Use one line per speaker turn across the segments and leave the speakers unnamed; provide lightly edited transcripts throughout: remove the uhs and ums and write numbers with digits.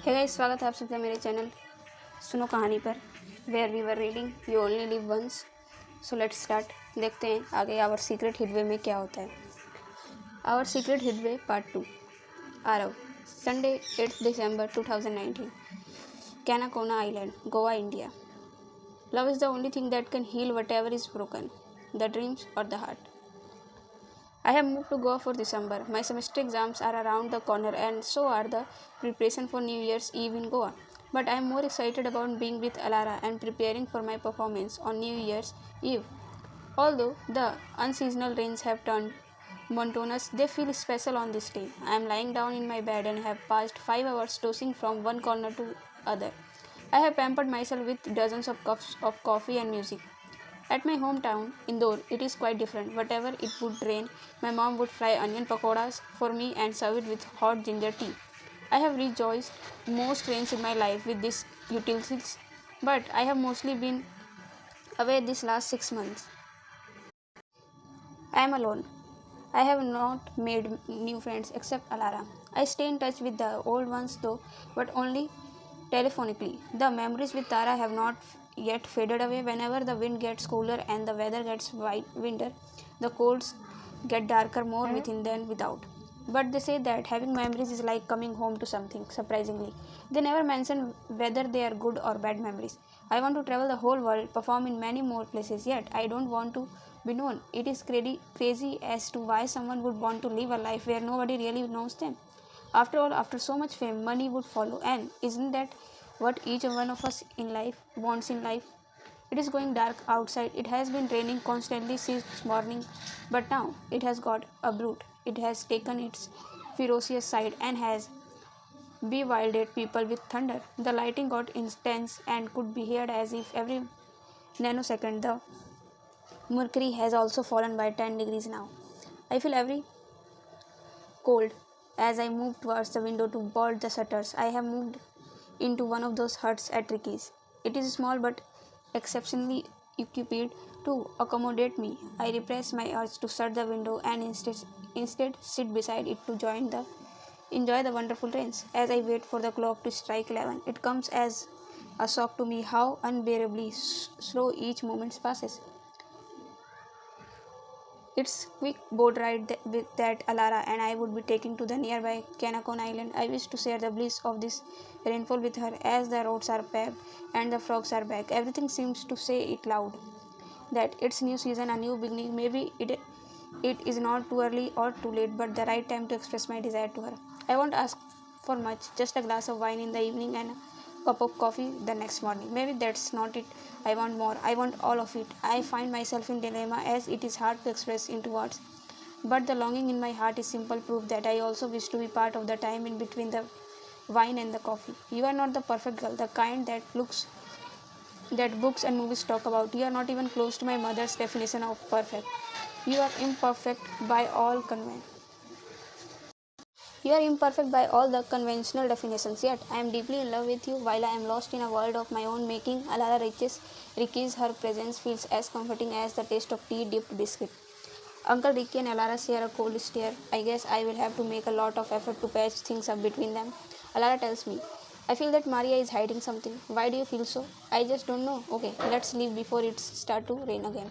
Hey guys, स्वागत है आप सबका मेरे चैनल सुनो कहानी पर where we were reading you only live once. So let's start. देखते हैं आगे आवर सीक्रेट हिडवे में क्या होता है। Our secret hideaway part 2। Aarav, Sunday 8 December 2019, Canacona island, Goa, India. Love is the only thing that can heal whatever is broken, the dreams और the heart. I have moved to Goa for December. My semester exams are around the corner and so are the preparation for New Year's Eve in Goa. But I am more excited about being with Alara and preparing for my performance on New Year's Eve. Although the unseasonal rains have turned monotonous, they feel special on this day. I am lying down in my bed and have passed 5 hours tossing from one corner to other. I have pampered myself with dozens of cups of coffee and music. At my hometown, Indore, it is quite different. Whatever it would rain, my mom would fry onion pakoras for me and serve it with hot ginger tea. I have rejoiced most rains in my life with these utensils, but I have mostly been away these last 6 months. I am alone. I have not made new friends except Alara. I stay in touch with the old ones though, but only telephonically. The memories with Tara have not yet faded away. Whenever the wind gets cooler and the weather gets winter, the colds get darker more within than without. But they say that having memories is like coming home to something, surprisingly. They never mention whether they are good or bad memories. I want to travel the whole world, perform in many more places, yet I don't want to be known. It is crazy as to why someone would want to live a life where nobody really knows them. After all, after so much fame, money would follow, and isn't that what each one of us in life wants in life? It is going dark outside. It has been raining constantly since morning, but now it has got a brute. It has taken its ferocious side and has bewildered people with thunder. The lighting got intense and could be heard as if every nanosecond. The mercury has also fallen by 10 degrees now. I feel every cold as I move towards the window to board the shutters. I have moved into one of those huts at Ricky's. It is small but exceptionally equipped to accommodate me. I repress my urge to shut the window and instead sit beside it to enjoy the wonderful rains. As I wait for the clock to strike 11, it comes as a shock to me how unbearably slow each moment passes. It's quick boat ride that Alara and I would be taking to the nearby Canacon Island. I wish to share the bliss of this rainfall with her as the roads are paved and the frogs are back. Everything seems to say it loud that it's new season, a new beginning. Maybe it is not too early or too late, but the right time to express my desire to her. I won't ask for much, just a glass of wine in the evening and a cup of coffee the next morning. Maybe that's not it. I want more. I want all of it. I find myself in dilemma as it is hard to express into words. But the longing in my heart is simple proof that I also wish to be part of the time in between the wine and the coffee. You are not the perfect girl, the kind that books and movies talk about. You are not even close to my mother's definition of perfect. You are imperfect by all You are imperfect by all the conventional definitions, yet I am deeply in love with you while I am lost in a world of my own making. Alara Ricky's her presence feels as comforting as the taste of tea dipped biscuit. Uncle Ricky and Alara share a cold stare. I guess I will have to make a lot of effort to patch things up between them. Alara tells me, I feel that Maria is hiding something. Why do you feel so? I just don't know. Okay, let's leave before it starts to rain again.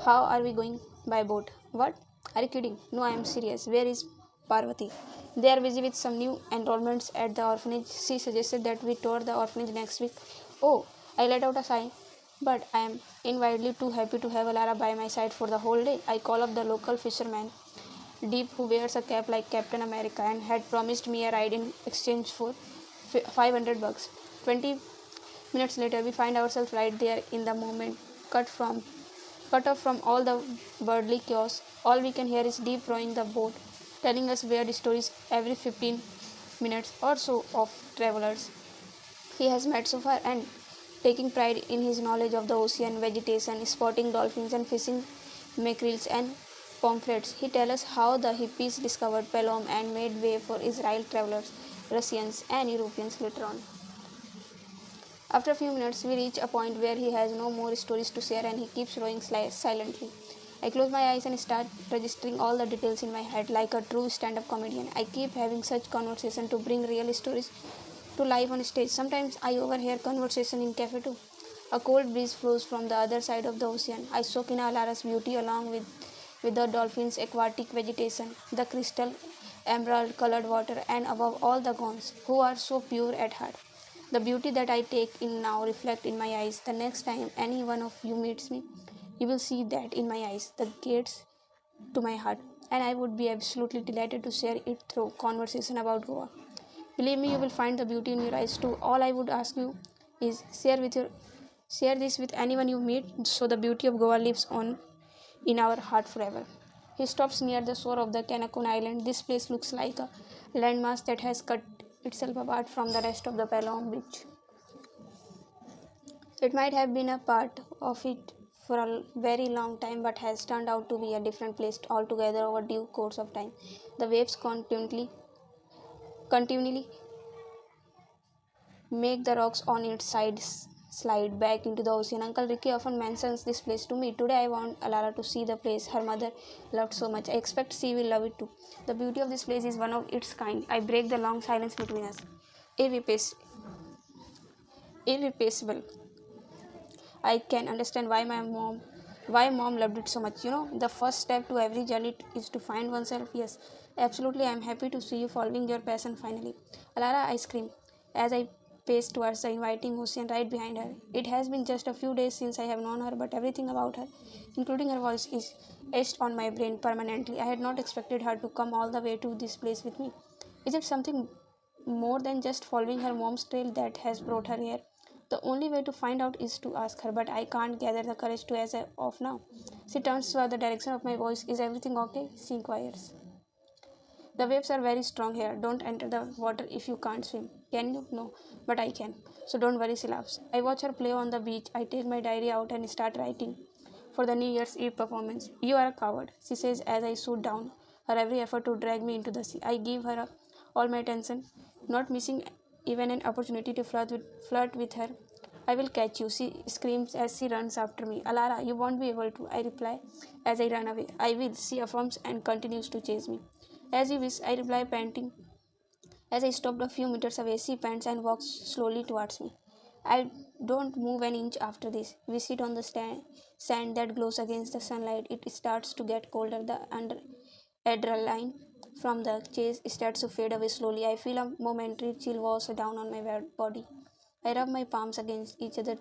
How are we going? By boat. What? Are you kidding? No, I am serious. Where is Parvati? They are busy with some new enrollments at the orphanage. She suggested that we tour the orphanage next week. Oh, I let out a sigh. But I am inwardly too happy to have Alara by my side for the whole day. I call up the local fisherman, Deep, who wears a cap like Captain America and had promised me a ride in exchange for $500. 20 minutes later, we find ourselves right there in the moment, cut off from all the worldly chaos. All we can hear is Deep rowing the boat, telling us weird stories every 15 minutes or so of travelers he has met so far and taking pride in his knowledge of the ocean, vegetation, spotting dolphins and fishing mackerels and pamphlets. He tells us how the hippies discovered Pelham and made way for Israel travelers, Russians and Europeans later on. After a few minutes, we reach a point where he has no more stories to share and he keeps rowing silently. I close my eyes and start registering all the details in my head like a true stand-up comedian. I keep having such conversation to bring real stories to live on stage. Sometimes I overhear conversation in cafe too. A cold breeze flows from the other side of the ocean. I soak in Alara's beauty along with the dolphins' aquatic vegetation, the crystal emerald colored water, and above all the gons, who are so pure at heart. The beauty that I take in now reflect in my eyes. The next time any one of you meets me, you will see that in my eyes, the gates to my heart, and I would be absolutely delighted to share it through conversation about Goa. Believe me, you will find the beauty in your eyes too. All I would ask you is share this with anyone you meet, so the beauty of Goa lives on in our heart forever. He stops near the shore of the Canacon Island. This place looks like a landmass that has cut itself apart from the rest of the Palom beach. It might have been a part of it for a very long time, but has turned out to be a different place altogether over due course of time. The waves continually make the rocks on its sides slide back into the ocean. Uncle Ricky often mentions this place to me. Today I want Alara to see the place her mother loved so much. I expect she will love it too. The beauty of this place is one of its kind. I break the long silence between us. Irreplaceable. I can understand why mom loved it so much. The first step to every journey is to find oneself. Yes, absolutely. I am happy to see you following your passion finally. Alara, I scream as I pace towards the inviting ocean right behind her. It has been just a few days since I have known her, but everything about her, including her voice, is etched on my brain permanently. I had not expected her to come all the way to this place with me. Is it something more than just following her mom's trail that has brought her here? The only way to find out is to ask her, but I can't gather the courage to as of now. She turns toward the direction of my voice. Is everything okay? She inquires. The waves are very strong here. Don't enter the water if you can't swim. Can you? No, but I can. So don't worry, she laughs. I watch her play on the beach. I take my diary out and start writing for the New Year's Eve performance. You are a coward, she says as I shoot down her every effort to drag me into the sea. I give her all my attention, not missing even an opportunity to flirt with her. I will catch you, she screams as she runs after me. Alara, you won't be able to, I reply as I run away. I will, she affirms and continues to chase me. As you wish, I reply, panting. As I stopped a few meters away, she pants and walks slowly towards me. I don't move an inch after this. We sit on the sand that glows against the sunlight. It starts to get colder. The adrenaline from the chase starts to fade away slowly. I feel a momentary chill wash down on my body. I rub my palms against each other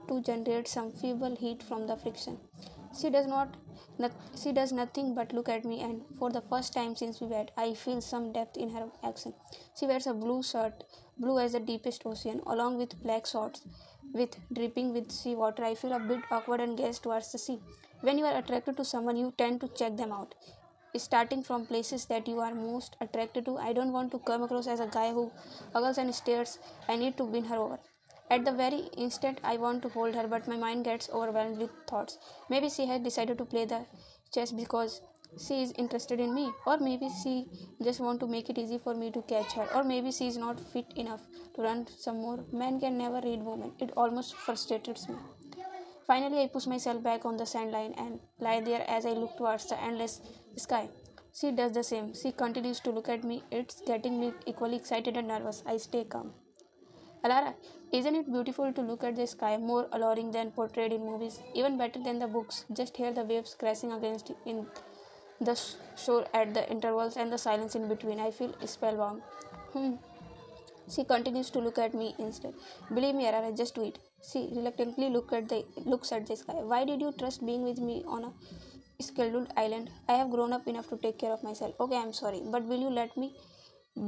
to generate some feeble heat from the friction. She does not, she does nothing but look at me, and for the first time since we met, I feel some depth in her accent. She wears a blue shirt, blue as the deepest ocean, along with black shorts, with dripping with sea water. I feel a bit awkward and gaze towards the sea. When you are attracted to someone, you tend to check them out, starting from places that you are most attracted to. I don't want to come across as a guy who ogles and stares. I need to win her over. At the very instant I want to hold her, but my mind gets overwhelmed with thoughts. Maybe she has decided to play the chess because she is interested in me, or maybe she just want to make it easy for me to catch her, or maybe she is not fit enough to run some more. Man can never read women. It almost frustrates me. Finally, I push myself back on the sand line and lie there as I look towards the endless sky. She does the same. She continues to look at me. It's getting me equally excited and nervous. I stay calm. Alara, isn't it beautiful to look at the sky, more alluring than portrayed in movies, even better than the books? Just hear the waves crashing against in the shore at the intervals and the silence in between. I feel spellbound. Hmm. She continues to look at me instead. Believe me, Alara, just do it. She reluctantly looks at the sky. Why did you trust being with me on a scheduled island? I have grown up enough to take care of myself. Okay, I'm sorry, but will you let me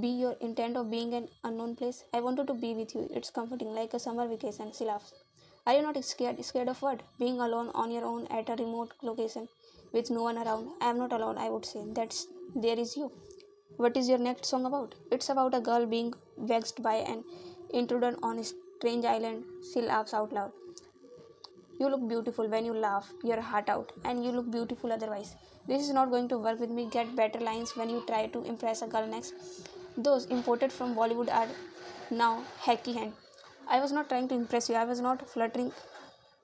be your intent of being an unknown place? I wanted to be with you. It's comforting, like a summer vacation. She laughs. Are you not scared? Scared of what? Being alone on your own at a remote location with no one around. I am not alone, I would say. There is you. What is your next song about? It's about a girl being vexed by an intruder on a strange island. She laughs out loud. You look beautiful when you laugh your heart out, and you look beautiful otherwise. This is not going to work with me. Get better lines when you try to impress a girl next. Those imported from Bollywood are now hacky hand. I was not trying to impress you. I was not flattering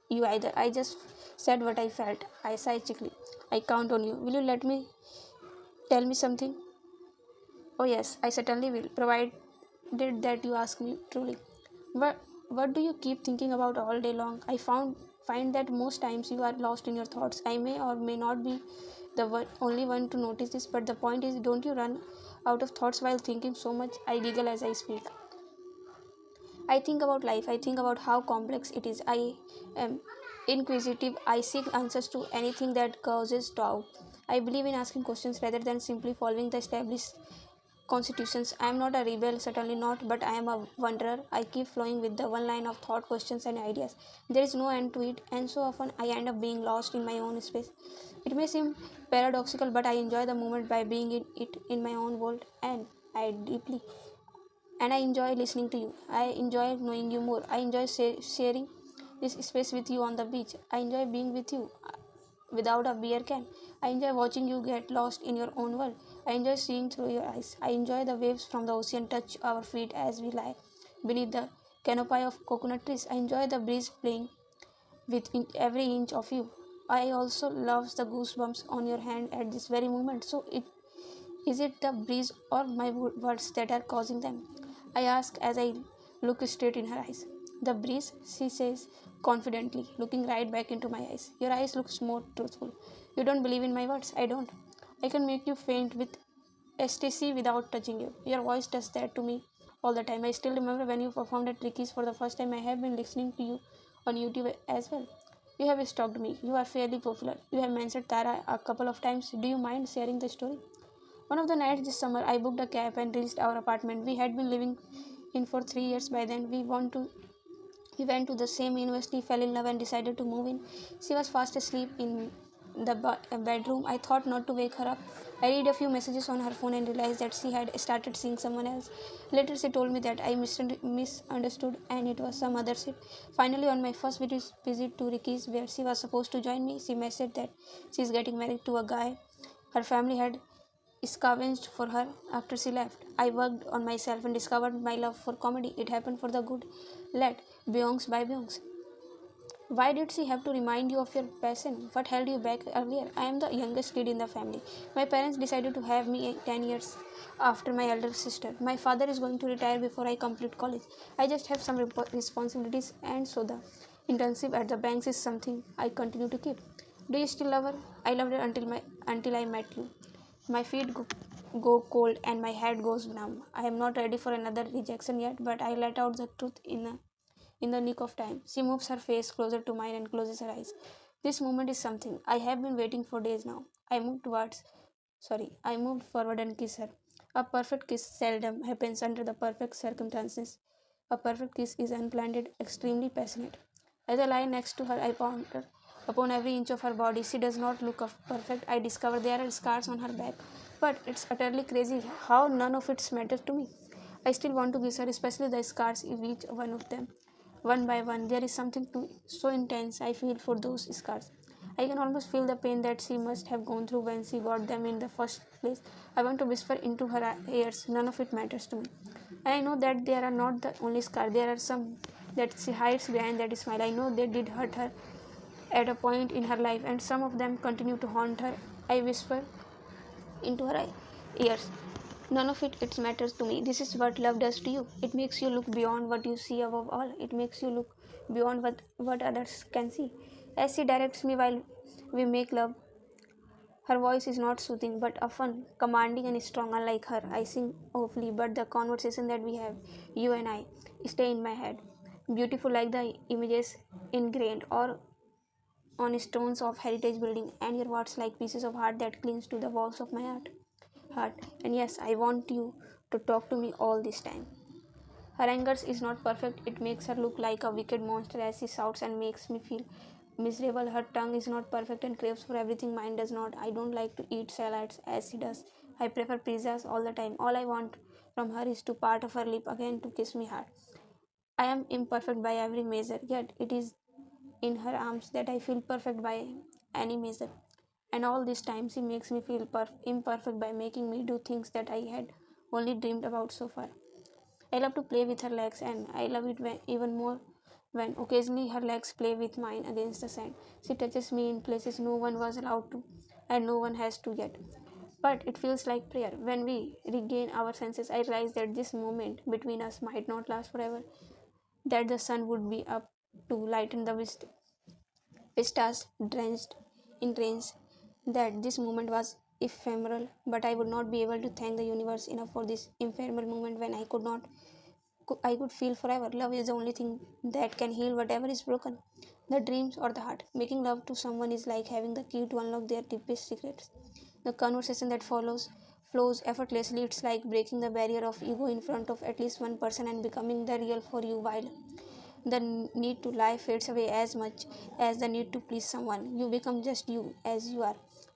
you either. I just said what I felt. I sigh cheekily. I count on you. Will you tell me something? Oh yes, I certainly will. did that, you ask me truly? What do you keep thinking about all day long? Find that most times you are lost in your thoughts. I may or may not be only one to notice this, but the point is, don't you run out of thoughts while thinking so much? I giggle as I speak. I think about life. I think about how complex it is. I am inquisitive. I seek answers to anything that causes doubt. I believe in asking questions rather than simply following the established constitutions. I am not a rebel, certainly not, but I am a wanderer. I keep flowing with the one line of thought, questions, and ideas. There is no end to it, and so often I end up being lost in my own space. It may seem paradoxical, but I enjoy the moment by being in it in my own world, and I enjoy listening to you. I enjoy knowing you more. I enjoy sharing this space with you on the beach. I enjoy being with you without a beer can. I enjoy watching you get lost in your own world. I enjoy seeing through your eyes. I enjoy the waves from the ocean touch our feet as we lie beneath the canopy of coconut trees. I enjoy the breeze playing with every inch of you. I also love the goosebumps on your hand at this very moment. So is it the breeze or my words that are causing them? I ask as I look straight in her eyes. The breeze, she says confidently, looking right back into my eyes. Your eyes look more truthful. You don't believe in my words. I don't. I can make you faint with ecstasy without touching you. Your voice does that to me all the time. I still remember when you performed at Ricky's for the first time. I have been listening to you on YouTube as well. You have stalked me. You are fairly popular. You have mentioned Tara a couple of times. Do you mind sharing the story? One of the nights this summer, I booked a cab and reached our apartment. We had been living in for 3 years by then. We went to the same university, fell in love, and decided to move in. She was fast asleep in the bedroom. I thought not to wake her up. I read a few messages on her phone and realized that she had started seeing someone else. Later, she told me that I misunderstood and it was some other shit. Finally, on my first visit to Ricky's, where she was supposed to join me, she messaged that she is getting married to a guy her family had scavenged for her after she left. I worked on myself and discovered my love for comedy. It happened for the good. Let Beyonce by Beyonce. Why did she have to remind you of your passion? What held you back earlier? I am the youngest kid in the family. My parents decided to have me 10 years after my elder sister. My father is going to retire before I complete college. I just have some responsibilities, and so the internship at the banks is something I continue to keep. Do you still love her? I loved her until I met you. My feet go cold and my head goes numb. I am not ready for another rejection yet, but I let out the truth in the nick of time. She moves her face closer to mine and closes her eyes. This moment is something I have been waiting for days now. I moved forward and kissed her. A perfect kiss seldom happens under the perfect circumstances. A perfect kiss is unplanned, extremely passionate. As I lie next to her, I ponder upon every inch of her body. She does not look perfect. I discover there are scars on her back. But it's utterly crazy how none of it matters to me. I still want to kiss her, especially the scars, each one of them. One by one, there is something so intense I feel for those scars. I can almost feel the pain that she must have gone through when she got them in the first place. I want to whisper into her ears, none of it matters to me. And I know that they are not the only scar. There are some that she hides behind that smile. I know they did hurt her at a point in her life, and some of them continue to haunt her. I whisper into her ears. None of it matters to me. This is what love does to you. It makes you look beyond what you see above all. It makes you look beyond what others can see. As she directs me while we make love, her voice is not soothing but often commanding and strong. Unlike her, I sing awfully, but the conversation that we have, you and I, stay in my head. Beautiful like the images ingrained or on stones of heritage building, and your words like pieces of heart that clings to the walls of my heart. And yes, I want you to talk to me all this time. Her anger is not perfect. It makes her look like a wicked monster as she shouts and makes me feel miserable. Her tongue is not perfect and craves for everything mine does not. I don't like to eat salads as she does. I prefer pizzas all the time. All I want from her is to part of her lip again to kiss me hard. I am imperfect by every measure, yet it is in her arms that I feel perfect by any measure. And all this time she makes me feel imperfect by making me do things that I had only dreamed about so far. I love to play with her legs, and I love it even more when occasionally her legs play with mine against the sand. She touches me in places no one was allowed to, and no one has to yet. But it feels like prayer. When we regain our senses, I realize that this moment between us might not last forever, that the sun would be up to lighten the vistas drenched in rains, that this moment was ephemeral, but I would not be able to thank the universe enough for this ephemeral moment when I could feel forever. Love is the only thing that can heal whatever is broken, the dreams or the heart. Making love to someone is like having the key to unlock their deepest secrets. The conversation that follows flows effortlessly. It's like breaking the barrier of ego in front of at least one person and becoming the real for you while the need to lie fades away as much as the need to please someone. You become just you as you are,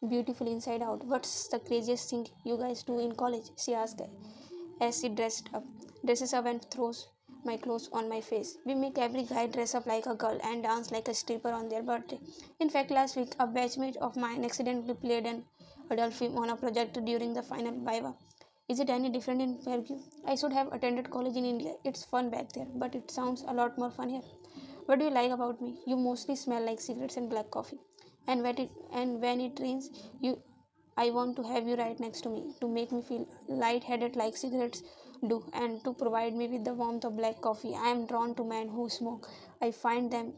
beautiful inside out. What's the craziest thing you guys do in college? She asked as she dresses up and throws my clothes on my face. We make every guy dress up like a girl and dance like a stripper on their birthday. In fact, last week a batchmate of mine accidentally played an adult film on a projector during the final viva. Is it any different in Fairview? I should have attended college in India. It's fun back there, but it sounds a lot more fun here. What do you like about me? You mostly smell like cigarettes and black coffee. And when it rains, you I want to have you right next to me to make me feel light-headed like cigarettes do and to provide me with the warmth of black coffee. I am drawn to men who smoke. I find them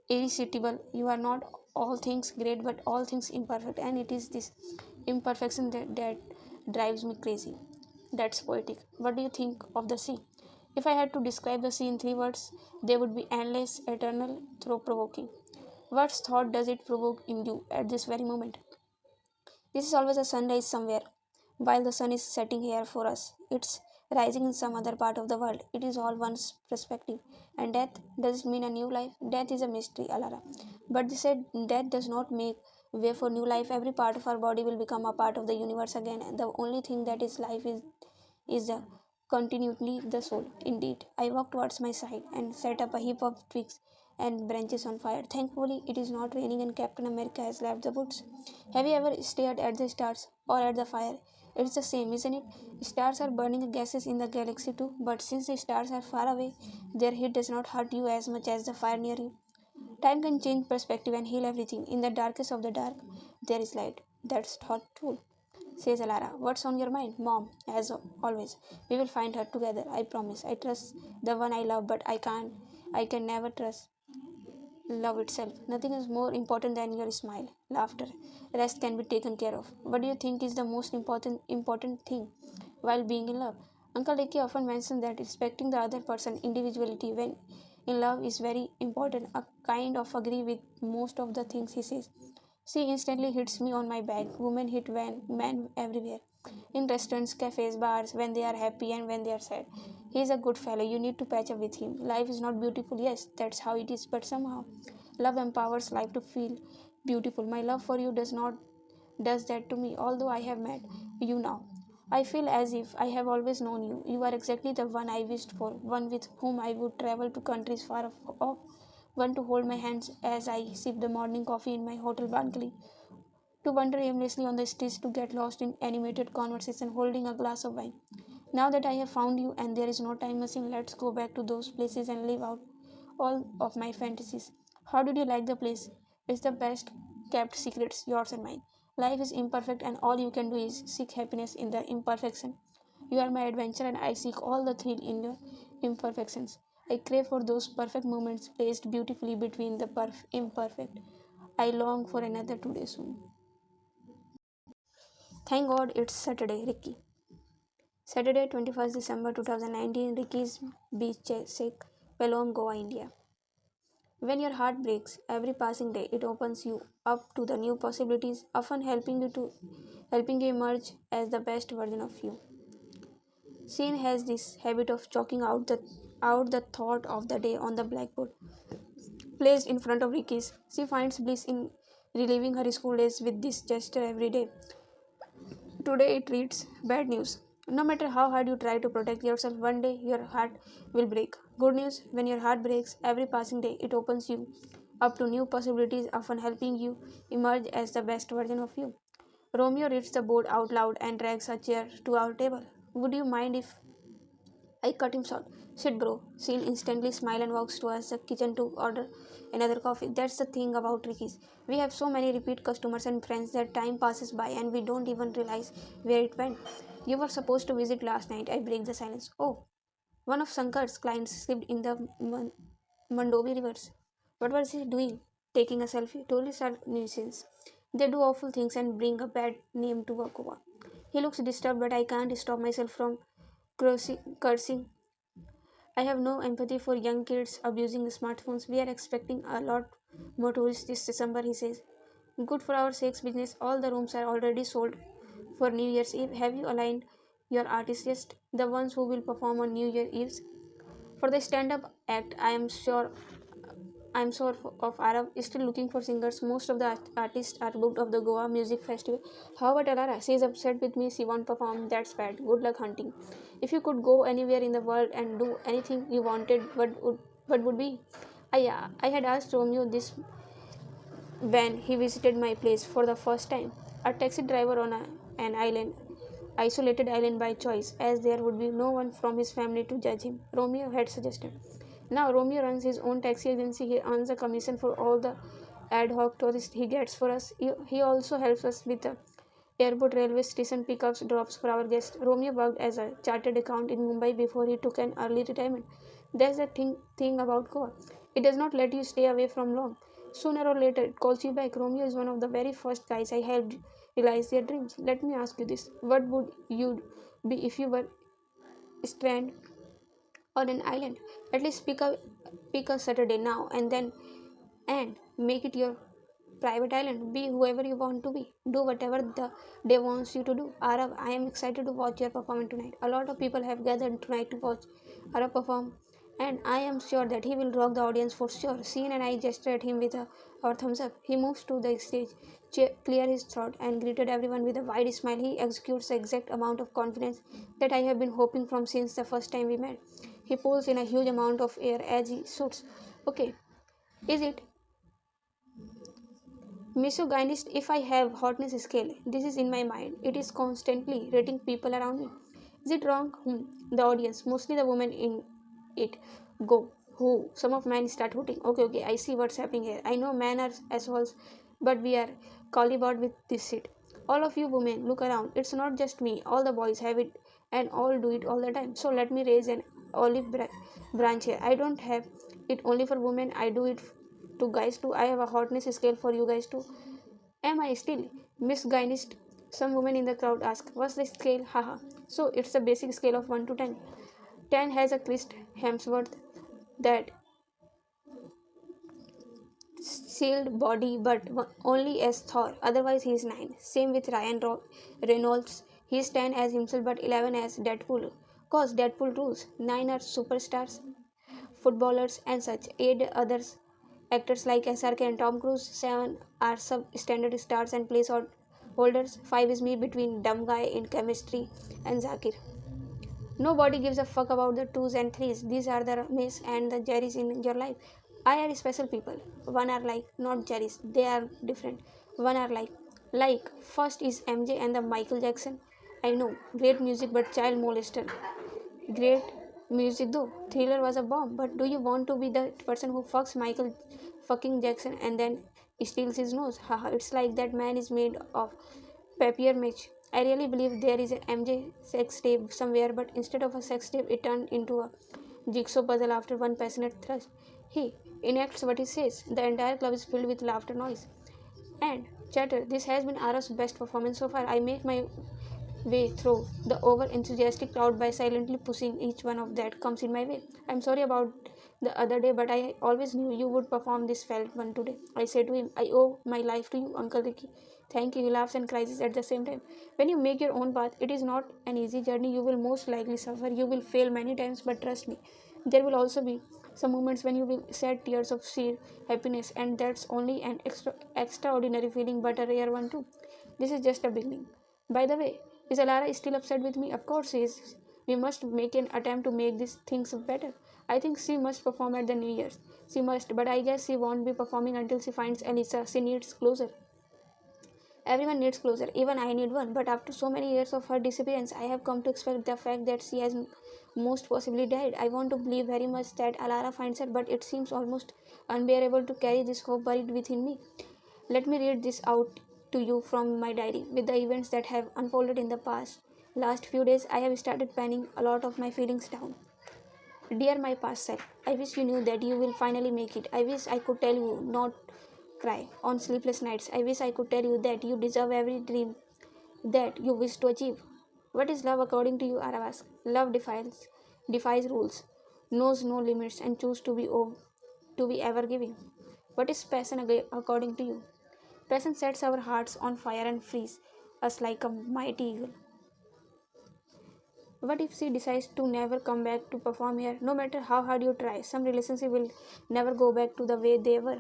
irresistible. You are not all things great but all things imperfect, and it is this imperfection that drives me crazy. That's poetic. What do you think of the sea? If I had to describe the sea in three words, they would be endless, eternal, thought provoking. What thought does it provoke in you at this very moment? This is always a sunrise somewhere. While the sun is setting here for us, it's rising in some other part of the world. It is all one's perspective. And death, does it mean a new life? Death is a mystery, Alara. But they said death does not make way for new life. Every part of our body will become a part of the universe again. And the only thing that is life is the continually the soul. Indeed, I walked towards my side and set up a heap of twigs and branches on fire. Thankfully, it is not raining and Captain America has left the woods. Have you ever stared at the stars or at the fire? It's the same, isn't it? Stars are burning gases in the galaxy too, but since the stars are far away, their heat does not hurt you as much as the fire near you. Time can change perspective and heal everything. In the darkest of the dark, there is light. That's thoughtful, says Alara. What's on your mind? Mom, as always. We will find her together, I promise. I trust the one I love, but I can never trust love itself. Nothing is more important than your smile, laughter. Rest can be taken care of. What do you think is the most important thing while being in love? Uncle Ricky often mentions that respecting the other person's individuality when in love is very important. I kind of agree with most of the things he says. She instantly hits me on my back. Women hit men everywhere. In restaurants, cafes, bars, when they are happy and when they are sad. He is a good fellow. You need to patch up with him. Life is not beautiful, yes, that's how it is, but somehow love empowers life to feel beautiful. My love for you does that to me, although I have met you now. I feel as if I have always known you. You are exactly the one I wished for, one with whom I would travel to countries far off, one to hold my hands as I sip the morning coffee in my hotel balcony, to wander aimlessly on the streets, to get lost in animated conversation holding a glass of wine. Now that I have found you and there is no time machine, let's go back to those places and live out all of my fantasies. How did you like the place? It's the best kept secrets, yours and mine. Life is imperfect and all you can do is seek happiness in the imperfection. You are my adventure and I seek all the thrill in your imperfections. I crave for those perfect moments placed beautifully between the imperfect. I long for another today soon. Thank God it's Saturday, Ricky. Saturday, 21st December 2019, Ricky's beach check, Pelom, Goa, India. When your heart breaks, every passing day it opens you up to the new possibilities, often helping you emerge as the best version of you. Shane has this habit of chalking out the thought of the day on the blackboard placed in front of Ricky's. She finds bliss in reliving her school days with this gesture every day. Today it reads bad news. No matter how hard you try to protect yourself, one day your heart will break. Good news, when your heart breaks, every passing day it opens you up to new possibilities, often helping you emerge as the best version of you. Romeo reads the board out loud and drags a chair to our table. Would you mind if I cut him short. Shit, bro. Sheen instantly smiles and walks towards the kitchen to order another coffee. That's the thing about Ricky's. We have so many repeat customers and friends that time passes by and we don't even realize where it went. You were supposed to visit last night. I break the silence. Oh, one of Sankar's clients slipped in the Mandovi rivers. What was he doing? Taking a selfie? Tourists are nuisance. They do awful things and bring a bad name to Goa. He looks disturbed, but I can't stop myself from cursing. I have no empathy for young kids abusing smartphones. We are expecting a lot more tourists this December, he says. Good for our sakes business. All the rooms are already sold for New Year's Eve. Have you aligned your artist list? The ones who will perform on New Year Eves? For the stand-up act, I'm sure of Arab is still looking for singers. Most of the artists are booked of the Goa Music Festival. How about Alara? She is upset with me. She won't perform. That's bad. Good luck hunting. If you could go anywhere in the world and do anything you wanted, what would be? I had asked Romeo this when he visited my place for the first time. A taxi driver on an island, isolated island by choice, as there would be no one from his family to judge him, Romeo had suggested. Now Romeo runs his own taxi agency. He earns a commission for all the ad hoc tourists he gets for us. He also helps us with the airport railway station pickups drops for our guests. Romeo worked as a chartered accountant in Mumbai before he took an early retirement. That's the thing about Goa. It does not let you stay away from long. Sooner or later, it calls you back. Romeo is one of the very first guys I helped realize their dreams. Let me ask you this. What would you be if you were stranded on an island? At least pick a Saturday now and then and make it your private island. Be whoever you want to be. Do whatever the day wants you to do. Arav, I am excited to watch your performance tonight. A lot of people have gathered tonight to watch Arav perform, and I am sure that he will rock the audience for sure. Sean and I gestured at him with our thumbs up. He moves to the stage, clear his throat, and greeted everyone with a wide smile. He executes the exact amount of confidence that I have been hoping from since the first time we met. He pulls in a huge amount of air as he shoots. Okay, is it misogynist if I have hotness scale? This is in my mind. It is constantly rating people around me. Is it wrong? The audience, mostly the women in it, go. Who? Some of men start hooting. Okay, I see what's happening here. I know men are assholes, but we are collibored with this shit. All of you women, look around. It's not just me. All the boys have it and all do it all the time. So let me raise an olive branch here. I don't have it only for women. I do it to guys too. I have a hotness scale for you guys too. Am I still misogynist? Some women in the crowd ask, what's the scale? Haha. So it's a basic scale of 1 to 10. 10 has a Chris Hemsworth that sealed body but only as Thor. Otherwise he is 9. Same with Ryan Reynolds. He is 10 as himself but 11 as Deadpool. Cause Deadpool rules. 9 are superstars, footballers and such. 8 others actors like SRK and Tom Cruise. 7 are substandard stars and placeholders. 5 is me between dumb guy in chemistry and Zakir. Nobody gives a fuck about the 2s and 3s. These are the Miss and the Jerrys in your life. I are special people. One are like, not Jerrys. They are different. One are like, first is MJ and the Michael Jackson. I know, great music but child molester. Great music though. Thriller was a bomb. But do you want to be the person who fucks Michael fucking Jackson and then steals his nose? Haha, it's like that man is made of papier mâché. I really believe there is an MJ sex tape somewhere, but instead of a sex tape, it turned into a jigsaw puzzle after one passionate thrust. He enacts what he says. The entire club is filled with laughter noise and chatter. This has been Ara's best performance so far. I make my way through the over enthusiastic crowd by silently pushing each one of that comes in my way. I'm sorry about the other day, but I always knew you would perform this felt one today. I said to him, I owe my life to you, Uncle Ricky. Thank you. He laughs and cries at the same time. When you make your own path, it is not an easy journey. You will most likely suffer. You will fail many times, but trust me, there will also be some moments when you will shed tears of sheer happiness, and that's only an extraordinary feeling, but a rare one too. This is just a beginning. By the way, is Alara still upset with me? Of course she is. We must make an attempt to make these things better. I think she must perform at the New Year's. She must, but I guess she won't be performing until she finds Elisa. She needs closure. Everyone needs closure, even I need one. But after so many years of her disappearance, I have come to expect the fact that she has most possibly died. I want to believe very much that Alara finds her, but it seems almost unbearable to carry this hope buried within me. Let me read this out to you from my diary. With the events that have unfolded in the last few days, I have started penning a lot of my feelings down. Dear my past self, I wish you knew that you will finally make it. I wish I could tell you not cry on sleepless nights. I wish I could tell you that you deserve every dream that you wish to achieve. What is love according to you, Aravas? Love defies rules, knows no limits, and chooses to be ever giving. What is passion according to you? Passion sets our hearts on fire and frees us like a mighty eagle. What if she decides to never come back to perform here? No matter how hard you try, some relationship will never go back to the way they were.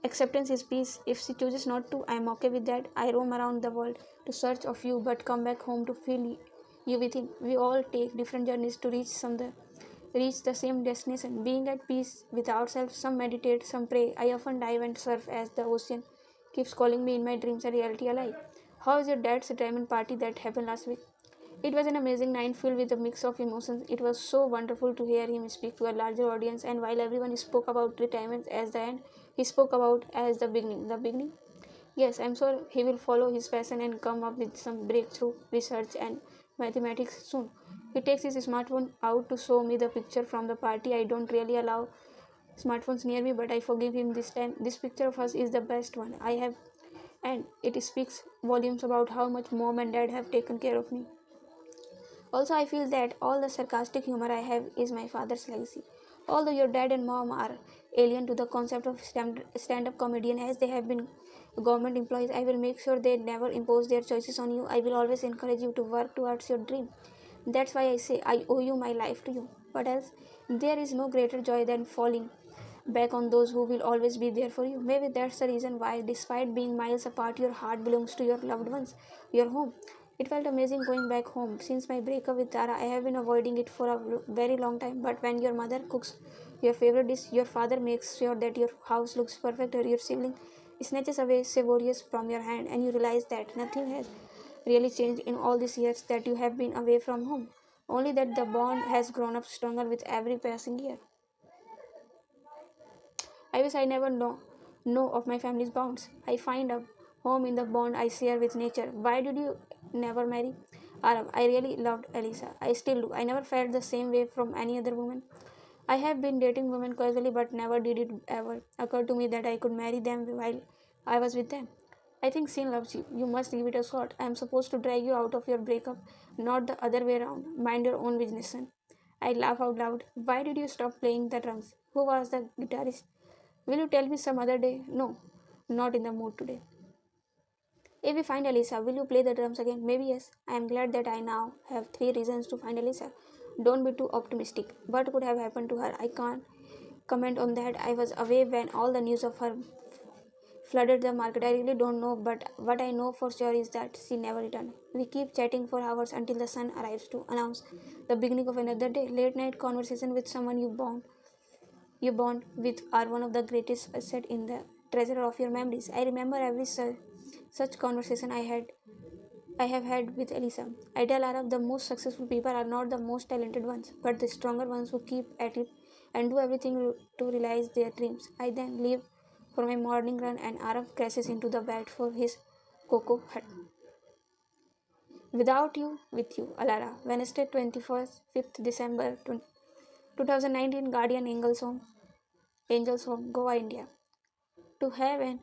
Acceptance is peace. If she chooses not to, I am okay with that. I roam around the world to search of you, but come back home to feel you within. We all take different journeys to reach the same destination. Being at peace with ourselves, some meditate, some pray. I often dive and surf as the ocean keeps calling me in my dreams and reality alike. How is your dad's retirement party that happened last week? It was an amazing night filled with a mix of emotions. It was so wonderful to hear him speak to a larger audience, and while everyone spoke about retirement as the end, he spoke about as the beginning. The beginning? Yes, I'm sure he will follow his passion and come up with some breakthrough research and mathematics soon. He takes his smartphone out to show me the picture from the party. I don't really allow smartphones near me, but I forgive him this time. This picture of us is the best one I have, and it speaks volumes about how much mom and dad have taken care of me. Also, I feel that all the sarcastic humor I have is my father's legacy. Although your dad and mom are alien to the concept of stand up comedian as they have been government employees, I will make sure they never impose their choices on you. I will always encourage you to work towards your dream. That's why I say I owe you my life to you. What else? There is no greater joy than falling back on those who will always be there for you. Maybe that's the reason why, despite being miles apart, your heart belongs to your loved ones, your home. It felt amazing going back home. Since my breakup with Tara, I have been avoiding it for a very long time. But when your mother cooks your favorite dish, your father makes sure that your house looks perfect, or your sibling snatches away Savorius from your hand, and you realize that nothing has really changed in all these years that you have been away from home. Only that the bond has grown up stronger with every passing year. I wish I never know of my family's bonds. I find a home in the bond I share with nature. Why did you never marry? Arab, I really loved Elisa. I still do. I never felt the same way from any other woman. I have been dating women casually, but never did it ever occur to me that I could marry them while I was with them. I think sin loves you. You must give it a shot. I am supposed to drag you out of your breakup, not the other way around. Mind your own business, son. I laugh out loud. Why did you stop playing the drums? Who was the guitarist? Will you tell me some other day? No, not in the mood today. If we find Elisa, will you play the drums again? Maybe yes. I am glad that I now have three reasons to find Elisa. Don't be too optimistic. What could have happened to her? I can't comment on that. I was away when all the news of her flooded the market. I really don't know, but what I know for sure is that she never returned. We keep chatting for hours until the sun arrives to announce the beginning of another day. Late night conversation with someone you bond with are one of the greatest assets in the treasure of your memories. I remember every such conversation I have had with Elisa. I tell Arab the most successful people are not the most talented ones, but the stronger ones who keep at it and do everything to realize their dreams. I then leave for my morning run, and Arab crashes into the bed for his cocoa hut. Without you, with you, Alara. Wednesday, 21st, 5th December 2019, Guardian Angels Home, Goa, India. To have an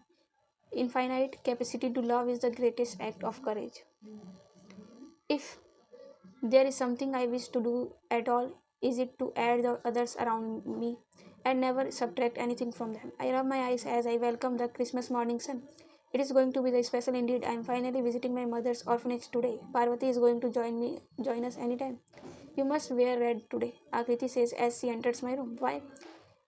infinite capacity to love is the greatest act of courage. If there is something I wish to do at all, is it to add the others around me and never subtract anything from them. I rub my eyes as I welcome the Christmas morning sun. It is going to be the special indeed. I am finally visiting my mother's orphanage today. Parvati is going to join us anytime. You must wear red today, Akriti says as she enters my room. Why?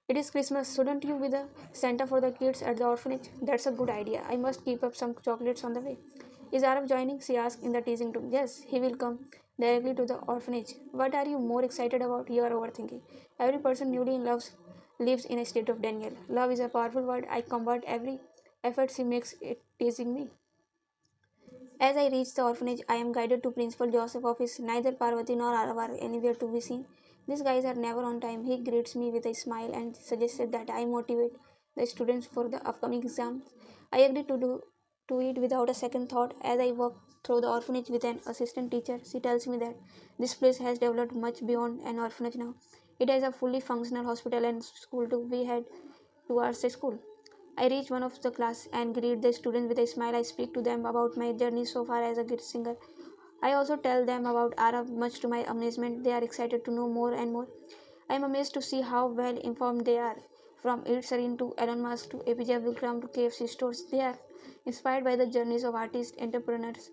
It is Christmas. Shouldn't you be the Santa for the kids at the orphanage? That's a good idea. I must keep up some chocolates on the way. Is Arab joining? She asked in the teasing tone. Yes, he will come directly to the orphanage. What are you more excited about? You are overthinking. Every person newly in love lives in a state of Daniel. Love is a powerful word. I combat every effort she makes it teasing me. As I reach the orphanage, I am guided to Principal Joseph's office. Neither Parvati nor Arav are anywhere to be seen. These guys are never on time. He greets me with a smile and suggested that I motivate the students for the upcoming exams. I agree to it without a second thought. As I walk through the orphanage with an assistant teacher, she tells me that this place has developed much beyond an orphanage now. It has a fully functional hospital and school too. We head towards a school. I reach one of the class and greet the students with a smile. I speak to them about my journey so far as a guitar singer. I also tell them about Arab, much to my amazement. They are excited to know more and more. I am amazed to see how well informed they are. From Ed Sheeran to Elon Musk to APJ Abdul Kalam to KFC stores, they are inspired by the journeys of artists, entrepreneurs,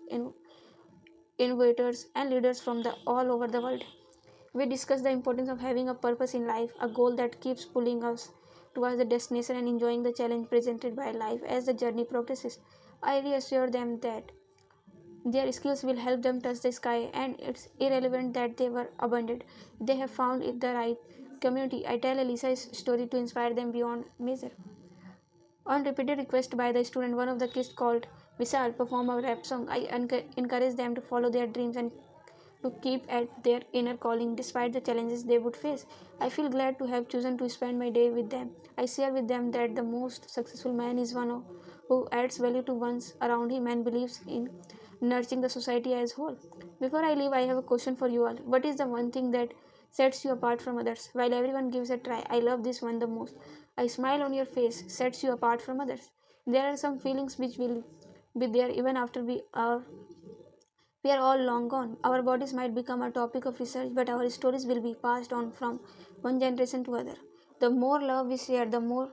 innovators, and leaders from all over the world. We discuss the importance of having a purpose in life, a goal that keeps pulling us towards the destination and enjoying the challenge presented by life as the journey progresses. I reassure them that their skills will help them touch the sky and it's irrelevant that they were abandoned. They have found it the right community. I tell Elisa's story to inspire them beyond measure. On repeated request by the student, one of the kids called Vishal perform a rap song. I encourage them to follow their dreams and to keep at their inner calling despite the challenges they would face. I feel glad to have chosen to spend my day with them. I share with them that the most successful man is one who adds value to one's around him and believes in nurturing the society as whole. Before I leave, I have a question for you all. What is the one thing that sets you apart from others? While everyone gives a try, I love this one the most. A smile on your face sets you apart from others. There are some feelings which will be there even after we are all long gone. Our bodies might become a topic of research, but our stories will be passed on from one generation to other. The more love we share, the more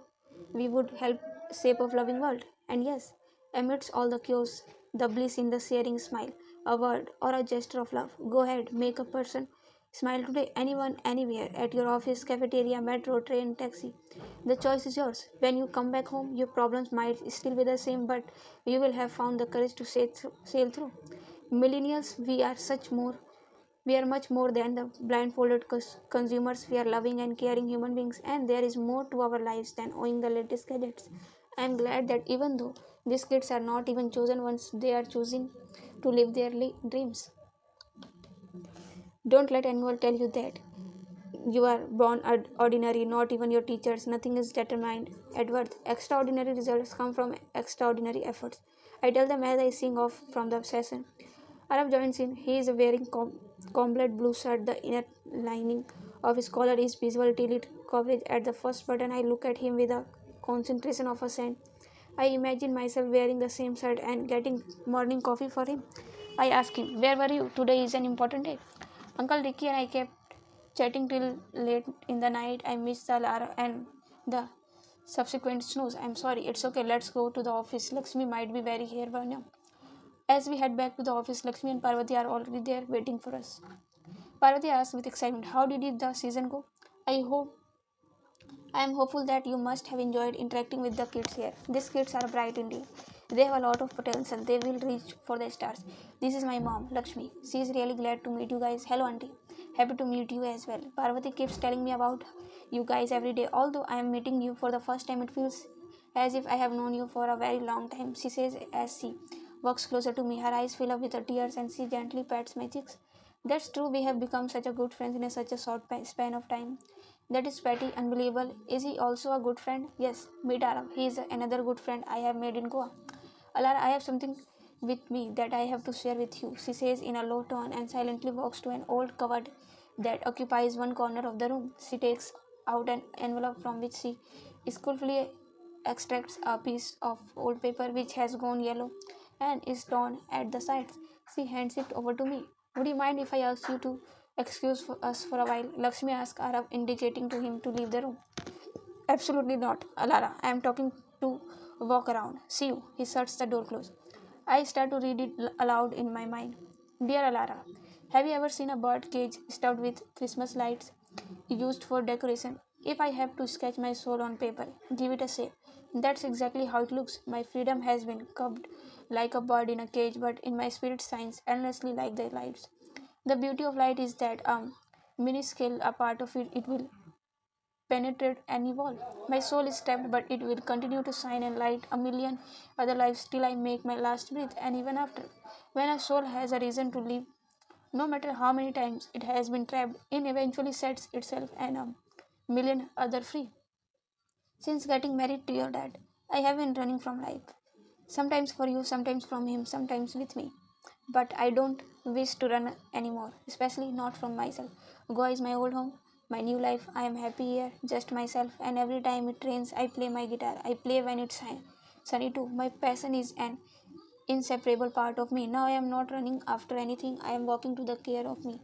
we would help shape a loving world. And yes, amidst all the chaos, the bliss in the sharing smile, a word or a gesture of love. Go ahead, make a person smile today, anyone, anywhere, at your office, cafeteria, metro, train, taxi. The choice is yours. When you come back home, your problems might still be the same, but you will have found the courage to sail through. Millennials, we are much more than the blindfolded consumers. We are loving and caring human beings, and there is more to our lives than owning the latest gadgets. I am glad that even though these kids are not even chosen ones, they are choosing to live their dreams. Don't let anyone tell you that you are born ordinary, not even your teachers. Nothing is determined at worth. Extraordinary results come from extraordinary efforts. I tell them as I sing off from the session. Arab joins in. He is wearing complete blue shirt. The inner lining of his collar is visual till it coverage at the first button. I look at him with a concentration of a saint. I imagine myself wearing the same shirt and getting morning coffee for him. I ask him, "Where were you? Today is an important day." Uncle Ricky and I kept chatting till late in the night. I missed the alarm and the subsequent snooze. I'm sorry, it's okay, let's go to the office. Lakshmi might be very here by now. As we head back to the office, Lakshmi and Parvati are already there waiting for us. Parvati asks with excitement, "How did the season go?" I hope I am hopeful that you must have enjoyed interacting with the kids here. These kids are bright indeed. They have a lot of potential. They will reach for the stars. This is my mom, Lakshmi. She is really glad to meet you guys. Hello, auntie. Happy to meet you as well. Parvati keeps telling me about you guys every day. Although I am meeting you for the first time, it feels as if I have known you for a very long time, she says as she walks closer to me. Her eyes fill up with tears and she gently pats my cheeks. That's true, we have become such a good friends in such a short span of time. That is pretty unbelievable. Is he also a good friend? Yes, meet Aram. He is another good friend I have made in Goa. Alara, I have something with me that I have to share with you, she says in a low tone and silently walks to an old cupboard that occupies one corner of the room. She takes out an envelope from which she skillfully extracts a piece of old paper which has gone yellow and is torn at the sides. She hands it over to me. Would you mind if I ask you to excuse us for a while? Lakshmi asks Arab, indicating to him to leave the room. Absolutely not, Alara. I am talking to walk around. See you. He shuts the door close. I start to read it aloud in my mind. Dear Alara, have you ever seen a bird cage stuffed with Christmas lights used for decoration? If I have to sketch my soul on paper, give it a shape. That's exactly how it looks. My freedom has been curbed like a bird in a cage, but in my spirit shines endlessly like the lights. The beauty of light is that minuscule a part of it will penetrate any wall. My soul is trapped, but it will continue to shine and light a million other lives till I make my last breath, and even after. When a soul has a reason to live, no matter how many times it has been trapped, it eventually sets itself and a million other free. Since getting married to your dad, I have been running from life. Sometimes for you, sometimes from him, sometimes with me. But I don't wish to run anymore, especially not from myself. Goa is my old home, my new life. I am happy here, just myself, and every time it rains, I play my guitar. I play when it's sunny too. My passion is an inseparable part of me. Now I am not running after anything, I am walking to the care of me.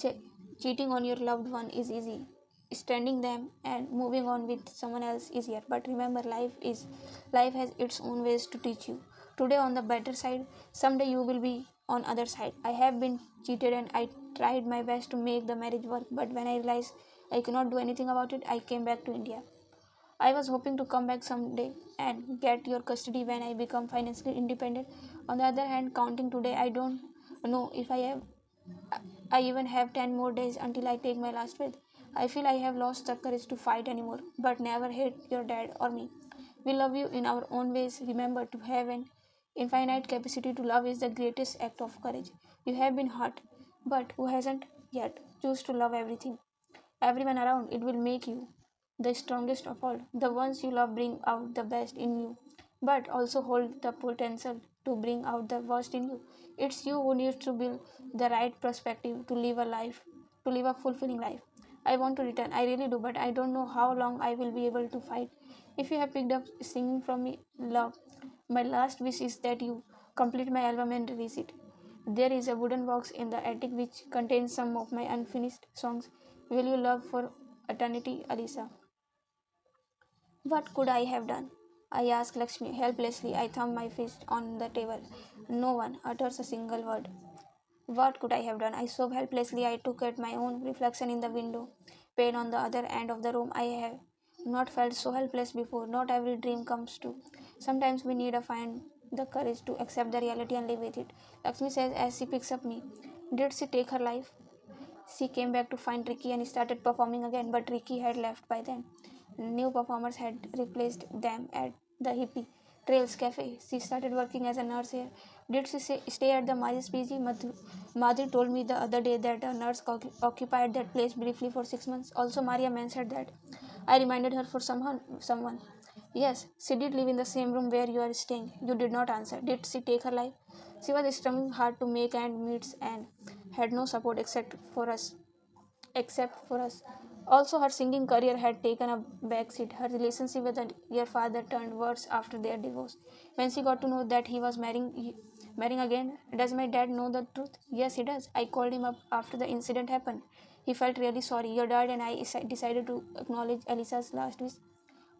Che- Cheating on your loved one is easy. Standing them and moving on with someone else is easier. But remember, life has its own ways to teach you. Today on the better side, someday you will be on other side. I have been cheated and I tried my best to make the marriage work. But when I realized I could not do anything about it, I came back to India. I was hoping to come back someday and get your custody when I become financially independent. On the other hand, counting today, I don't know if I even have 10 more days until I take my last breath. I feel I have lost the courage to fight anymore, but never hate your dad or me. We love you in our own ways. Remember, to have an infinite capacity to love is the greatest act of courage. You have been hurt, but who hasn't yet? Choose to love everyone around. It will make you the strongest of all. The ones you love bring out the best in you, but also hold the potential to bring out the worst in you. It's you who needs to build the right perspective to live a fulfilling life. I want to return, I really do, but I don't know how long I will be able to fight. If you have picked up singing from me, love, my last wish is that you complete my album and release it. There is a wooden box in the attic which contains some of my unfinished songs. Will you love for eternity, Alisa? What could I have done? I asked Lakshmi helplessly. I thumbed my fist on the table. No one utters a single word. What could I have done? I sobbed helplessly. I took at my own reflection in the window. Pain on the other end of the room. I have not felt so helpless before. Not every dream comes true. Sometimes we need to find the courage to accept the reality and live with it. Lakshmi says as she picks up me. Did she take her life? She came back to find Ricky and started performing again, but Ricky had left by then. New performers had replaced them at the Hippie Trails Cafe. She started working as a nurse here. Did she stay at the Maris PG? Madhuri told me the other day that a nurse occupied that place briefly for 6 months. Also, Maria mentioned that. I reminded her for someone. Yes, she did live in the same room where you are staying. You did not answer. Did she take her life? She was struggling hard to make ends meet and had no support except for us. Also, her singing career had taken a backseat. Her relationship with her father turned worse after their divorce. When she got to know that he was marrying again, does my dad know the truth? Yes, he does. I called him up after the incident happened. He felt really sorry. Your dad and I decided to acknowledge Elisa's last wish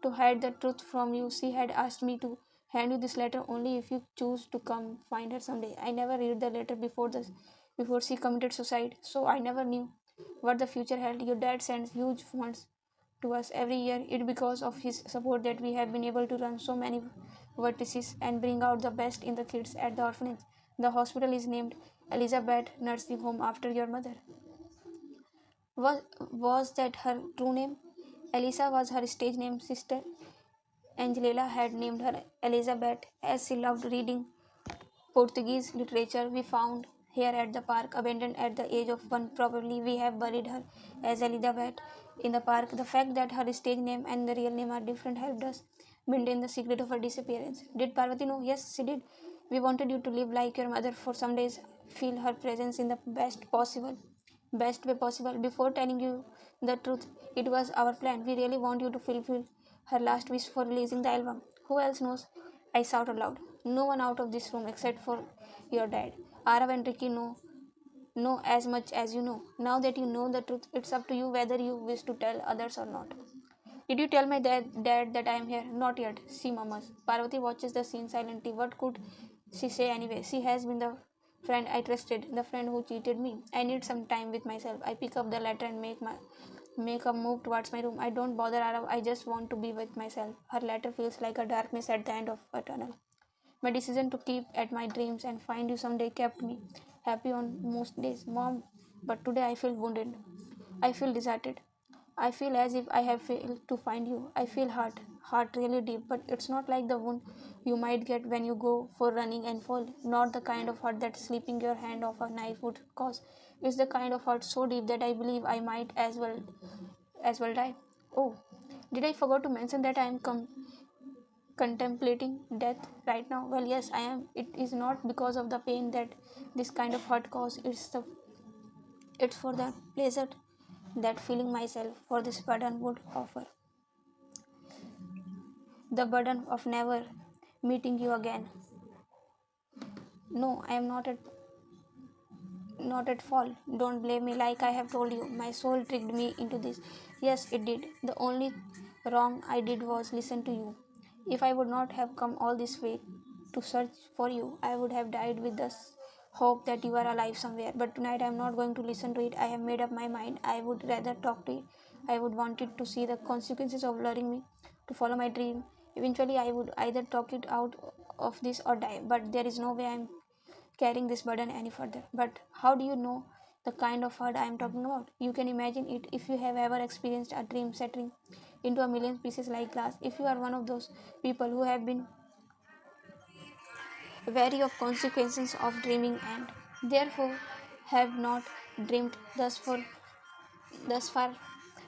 to hide the truth from you. She had asked me to hand you this letter only if you choose to come find her someday. I never read the letter before she committed suicide, so I never knew what the future held. Your dad sends huge funds to us every year. It's because of his support that we have been able to run so many vertices and bring out the best in the kids at the orphanage. The hospital is named Elizabeth Nursing Home after your mother. Was that her true name? Elisa was her stage name. Sister Angela had named her Elizabeth as she loved reading Portuguese literature. We found here at the park, abandoned at the age of 1. Probably we have buried her as Elizabeth in the park. The fact that her stage name and the real name are different helped us maintain the secret of her disappearance. Did Parvati know? Yes, she did. We wanted you to live like your mother for some days, feel her presence in the best way possible. Before telling you the truth, it was our plan. We really want you to fulfill her last wish for releasing the album. Who else knows? I shouted aloud. No one out of this room except for your dad. Arav and Ricky know as much as you know. Now that you know the truth, it's up to you whether you wish to tell others or not. Did you tell my dad that I am here? Not yet. She murmurs. Parvati watches the scene silently. What could she say anyway? She has been the friend I trusted, the friend who cheated me. I need some time with myself. I pick up the letter and make a move towards my room. I don't bother Arav. I just want to be with myself. Her letter feels like a darkness at the end of a tunnel. My decision to keep at my dreams and find you someday kept me happy on most days, Mom. But today I feel wounded. I feel deserted. I feel as if I have failed to find you. I feel heart really deep, but it's not like the wound you might get when you go for running and fall. Not the kind of hurt that slipping your hand off a knife would cause. It's the kind of hurt so deep that I believe I might as well die. Oh, did I forget to mention that I am contemplating death right now? Well, yes, I am. It is not because of the pain that this kind of hurt causes. It's for the pleasure that feeling myself for this burden would offer. The burden of never meeting you again. No, I am not at fault. Don't blame me like I have told you. My soul tricked me into this. Yes, it did. The only wrong I did was listen to you. If I would not have come all this way to search for you, I would have died with the hope that you are alive somewhere. But tonight I am not going to listen to it. I have made up my mind. I would rather talk to it. I would want it to see the consequences of luring me to follow my dream. Eventually, I would either talk it out of this or die. But there is no way I am carrying this burden any further. But how do you know the kind of hurt I am talking about? You can imagine it if you have ever experienced a dream shattering into a million pieces like glass. If you are one of those people who have been wary of consequences of dreaming and therefore have not dreamed thus far,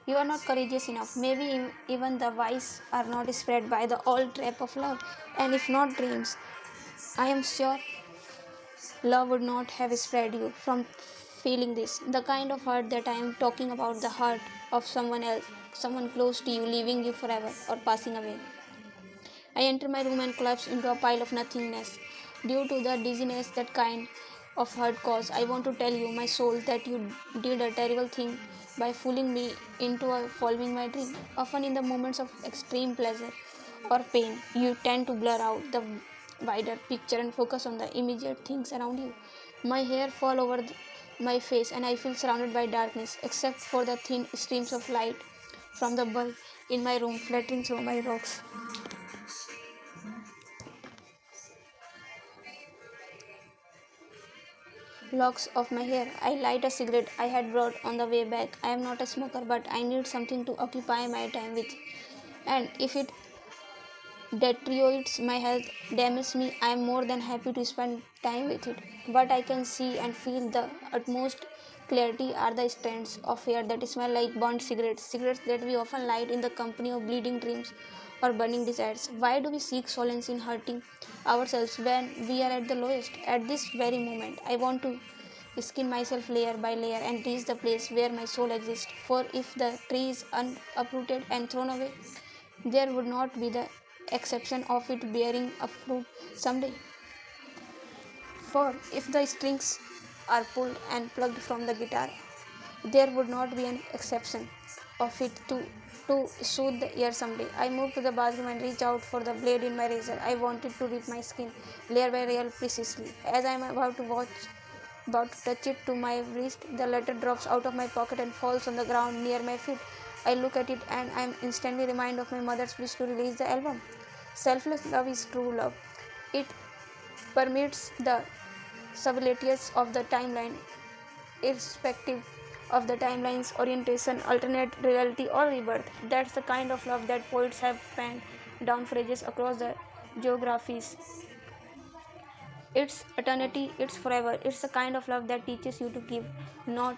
you are not courageous enough. Maybe even the wise are not spread by the old trap of love. And if not dreams, I am sure love would not have spared you from feeling this. The kind of hurt that I am talking about, the hurt of someone else, someone close to you, leaving you forever or passing away. I enter my room and collapse into a pile of nothingness due to the dizziness that kind of hurt caused. I want to tell you, my soul, that you did a terrible thing by fooling me into following my dream. Often, in the moments of extreme pleasure or pain, you tend to blur out the wider picture and focus on the immediate things around you. My hair fall over my face and I feel surrounded by darkness, except for the thin streams of light from the bulb in my room fluttering through my rocks. Locks of my hair. I light a cigarette I had brought on the way back. I am not a smoker, but I need something to occupy my time with. And if it deteriorates my health, damages me, I am more than happy to spend time with it. What I can see and feel the utmost clarity are the strands of hair that smell like burnt cigarettes that we often light in the company of bleeding dreams or burning desires. Why do we seek solace in hurting ourselves when we are at the lowest? At this very moment, I want to skin myself layer by layer and reach the place where my soul exists. For if the tree is uprooted and thrown away, there would not be the exception of it bearing a fruit someday. For if the strings are pulled and plucked from the guitar, there would not be an exception of it to soothe the ear someday. I moved to the bathroom and reached out for the blade in my razor. I wanted to rip my skin layer by layer precisely. As I am about to touch it to my wrist, the letter drops out of my pocket and falls on the ground near my feet. I look at it and I am instantly reminded of my mother's wish to release the album. Selfless love is true love. It permits the subtleties of the timeline, irrespective of the timeline's orientation, alternate reality, or rebirth. That's the kind of love that poets have penned down phrases across the geographies. It's eternity, it's forever. It's the kind of love that teaches you to give, not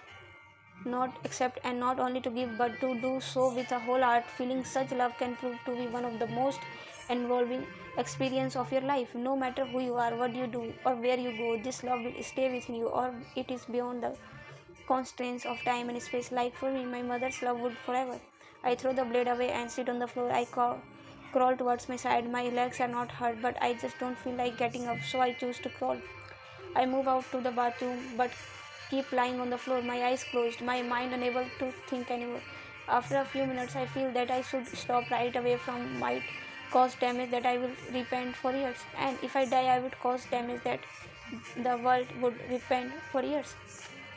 accept, and not only to give but to do so with a whole heart. Feeling such love can prove to be one of the most involving experience of your life. No matter who you are, what you do, or where you go, this love will stay with you, or it is beyond the constraints of time and space. Like for me, my mother's love would forever. I throw the blade away and sit on the floor. I crawl towards my side. My legs are not hurt, but I just don't feel like getting up, so I choose to crawl. I move out to the bathroom but keep lying on the floor, my eyes closed, my mind unable to think anymore. After a few minutes, I feel that I should stop right away from might cause damage that I will repent for years. And if I die, I would cause damage that the world would repent for years.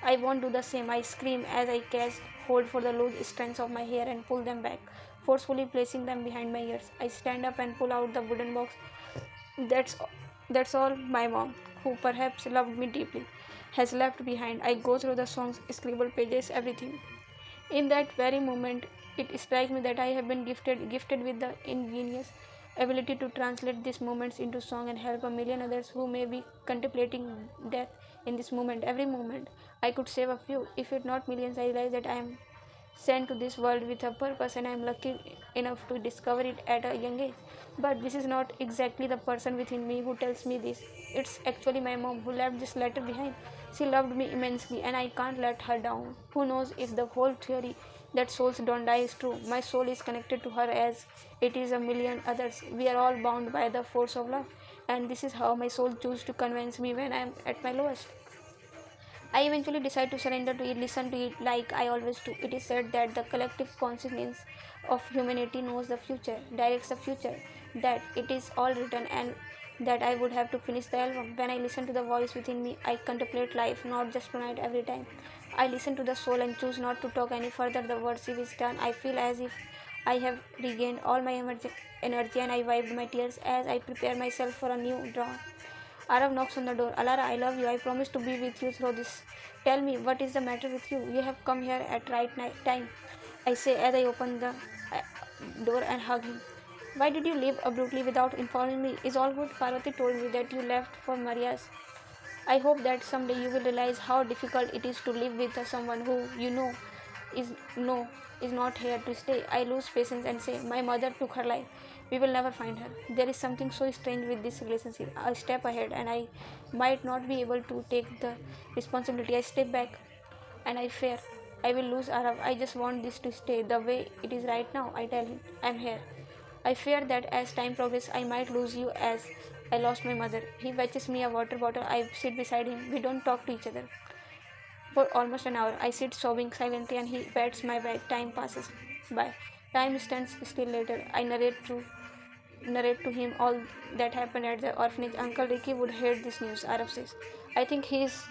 I won't do the same. I scream as I catch hold for the loose strands of my hair and pull them back, forcefully placing them behind my ears. I stand up and pull out the wooden box. That's that's all my mom, who perhaps loved me deeply, has left behind. I go through the song's scribbled pages, everything. In that very moment, It strikes me that I have been gifted with the ingenious ability to translate these moments into song and help a million others who may be contemplating death in this moment. Every moment I could save a few, if it not millions. I realize that I am sent to this world with a purpose and I am lucky enough to discover it at a young age. But this is not exactly the person within me who tells me this. It's actually my mom who left this letter behind. She loved me immensely and I can't let her down. Who knows if the whole theory that souls don't die is true. My soul is connected to her as it is a million others. We are all bound by the force of love, and this is how my soul chooses to convince me when I am at my lowest. I eventually decide to surrender to it, listen to it like I always do. It is said that the collective consciousness of humanity knows the future, directs the future, that it is all written, and that I would have to finish the album. When I listen to the voice within me, I contemplate life, not just tonight, every time. I listen to the soul and choose not to talk any further. The words it is done. I feel as if I have regained all my energy and I wiped my tears as I prepare myself for a new dawn. Arav knocks on the door. Alara, I love you. I promise to be with you through this. Tell me, what is the matter with you? You have come here at right time. I say as I open the door and hug him. Why did you leave abruptly without informing me? Is all good? Parvati told me that you left for Maria's. I hope that someday you will realize how difficult it is to live with someone who is no is not here to stay. I lose patience and say, my mother took her life. We will never find her. There is something so strange with this relationship. I step ahead and I might not be able to take the responsibility. I step back and I fear I will lose Arav. I just want this to stay the way it is right now. I tell him, I'm here. I fear that as time progresses, I might lose you as I lost my mother. He fetches me a water bottle. I sit beside him. We don't talk to each other. For almost an hour, I sit sobbing silently and he pats my back. Time passes by. Time stands still later. I narrate to him all that happened at the orphanage. Uncle Ricky would hate this news, Arab says. I think he is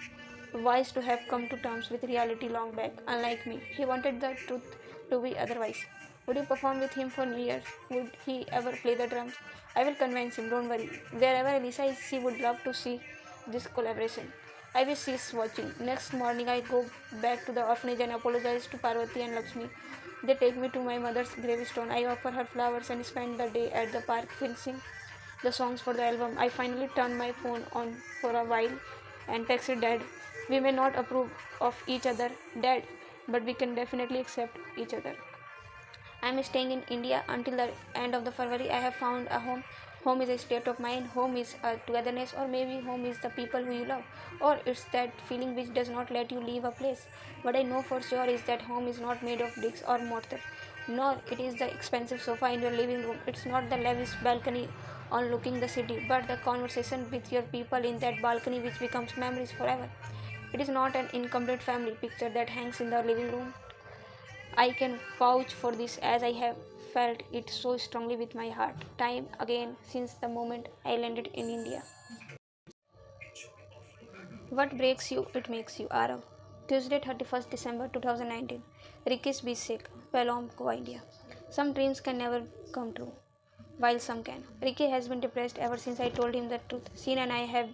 wise to have come to terms with reality long back. Unlike me, he wanted the truth to be otherwise. Would you perform with him for New Year's? Would he ever play the drums? I will convince him, don't worry. Wherever Elisa is, she would love to see this collaboration. I wish she is watching. Next morning, I go back to the orphanage and apologize to Parvati and Lakshmi. They take me to my mother's gravestone. I offer her flowers and spend the day at the park finishing the songs for the album. I finally turn my phone on for a while and texted Dad. We may not approve of each other, Dad, but we can definitely accept each other. I am staying in India until the end of the February. I have found a home. Home is a state of mind. Home is a togetherness, or maybe home is the people who you love, or it's that feeling which does not let you leave a place. What I know for sure is that home is not made of bricks or mortar, nor it is the expensive sofa in your living room. It's not the lavish balcony on looking the city, but the conversation with your people in that balcony which becomes memories forever. It is not an incomplete family picture that hangs in the living room. I can vouch for this as I have felt it so strongly with my heart, time again since the moment I landed in India. What breaks you, it makes you. Arav. Tuesday, 31st December 2019. Ricky's beach sick. Pelham, Goa, India. Some dreams can never come true, while some can. Ricky has been depressed ever since I told him the truth. Sin and I have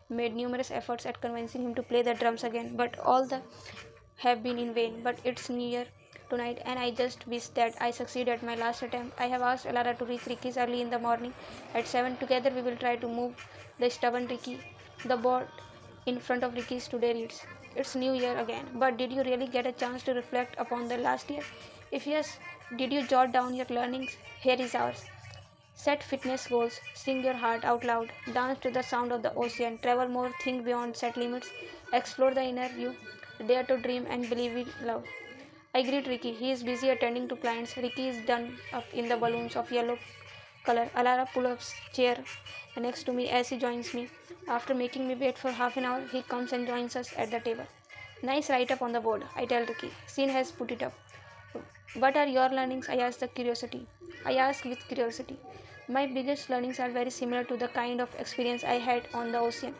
made numerous efforts at convincing him to play the drums again, but all the have been in vain. But it's New Year tonight, and I just wish that I succeed at my last attempt. I have asked Alara to reach Ricky's early in the morning at 7. Together we will try to move the stubborn Ricky. The board in front of Ricky's today reads, it's New Year again, but did you really get a chance to reflect upon the last year? If yes, did you jot down your learnings? Here is ours. Set fitness goals, sing your heart out loud, dance to the sound of the ocean, travel more, think beyond set limits, explore the inner you, dare to dream and believe in love. I greet Ricky. He is busy attending to clients. Ricky is done up in the balloons of yellow color. Alara pulls up chair next to me as he joins me. After making me wait for half an hour, he comes and joins us at the table. Nice write up on the board, I tell Ricky. Scene has put it up. What are your learnings? I ask the curiosity. I ask with curiosity. My biggest learnings are very similar to the kind of experience I had on the ocean.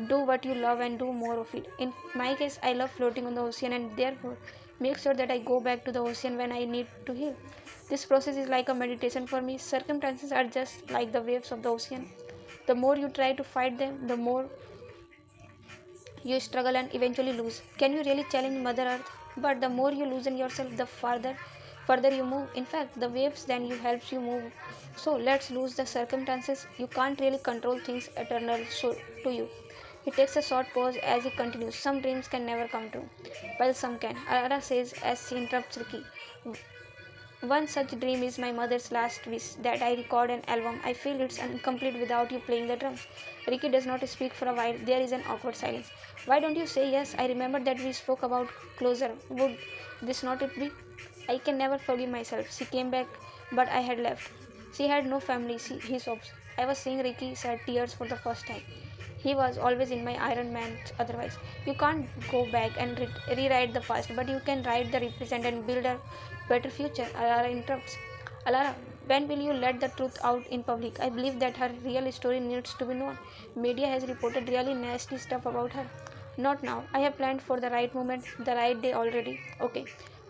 Do what you love and do more of it. In my case, I love floating on the ocean and therefore make sure that I go back to the ocean when I need to heal. This process is like a meditation for me. Circumstances are just like the waves of the ocean. The more you try to fight them, the more you struggle and eventually lose. Can you really challenge Mother Earth? But the more you loosen yourself, the farther further you move. In fact, the waves then you helps you move. So let's lose the circumstances. You can't really control things eternal so to you. He takes a short pause as he continues. Some dreams can never come true, while some can. Alara says as she interrupts Ricky. One such dream is my mother's last wish that I record an album. I feel it's incomplete without you playing the drums. Ricky does not speak for a while. There is an awkward silence. Why don't you say yes? I remember that we spoke about closure. Would this not it be? I can never forgive myself. She came back, but I had left. She had no family, he sobs. I was seeing Ricky shed tears for the first time. He was always in my Iron Man otherwise. You can't go back and rewrite the past, but you can write the present and build a better future. Alara interrupts. Alara, when will you let the truth out in public? I believe that her real story needs to be known. Media has reported really nasty stuff about her. Not now. I have planned for the right moment, the right day already. Okay.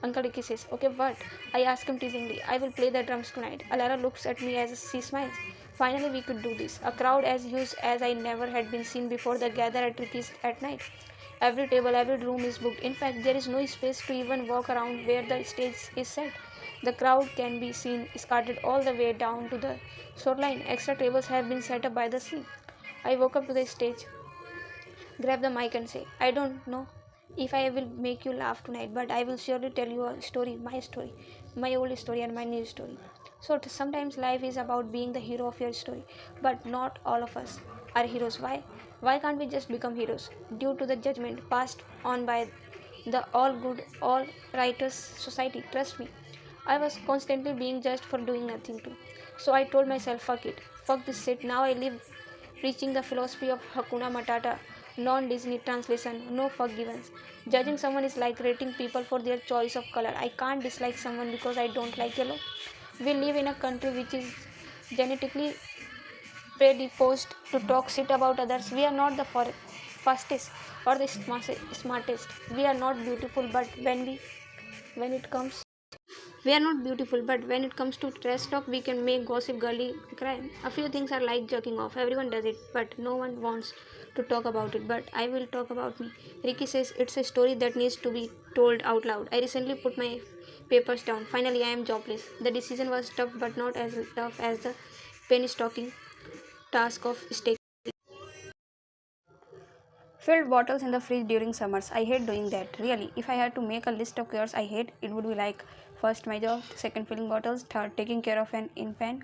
Uncle Ricky says, okay, what? I ask him teasingly. I will play the drums tonight. Alara looks at me as she smiles. Finally, we could do this. A crowd as huge as I never had been seen before the gather at Ricky's at night. Every table, every room is booked. In fact, there is no space to even walk around where the stage is set. The crowd can be seen escorted all the way down to the shoreline. Extra tables have been set up by the sea. I walk up to the stage, grab the mic and say, I don't know if I will make you laugh tonight, but I will surely tell you a story, my old story and my new story. So sometimes life is about being the hero of your story, but not all of us are heroes. Why? Why can't we just become heroes? Due to the judgment passed on by the all good, all righteous society. Trust me, I was constantly being judged for doing nothing too. So I told myself, fuck it, fuck this shit. Now I live preaching the philosophy of Hakuna Matata, non-Disney translation, no forgiveness. Judging someone is like rating people for their choice of color. I can't dislike someone because I don't like yellow. We live in a country which is genetically predisposed to talk shit about others. We are not the fastest or the smartest. We are not beautiful, but when it comes we are not beautiful, but when it comes to trash talk, we can make gossip girly cry. A few things are like jerking off. Everyone does it, but no one wants to talk about it. But I will talk about me. Ricky says it's a story that needs to be told out loud. I recently put my papers down. Finally, I am jobless. The decision was tough, but not as tough as the penny stocking task of staying. Filled bottles in the fridge during summers. I hate doing that. Really, if I had to make a list of chores I hate, it would be like first my job, second filling bottles, third taking care of an infant.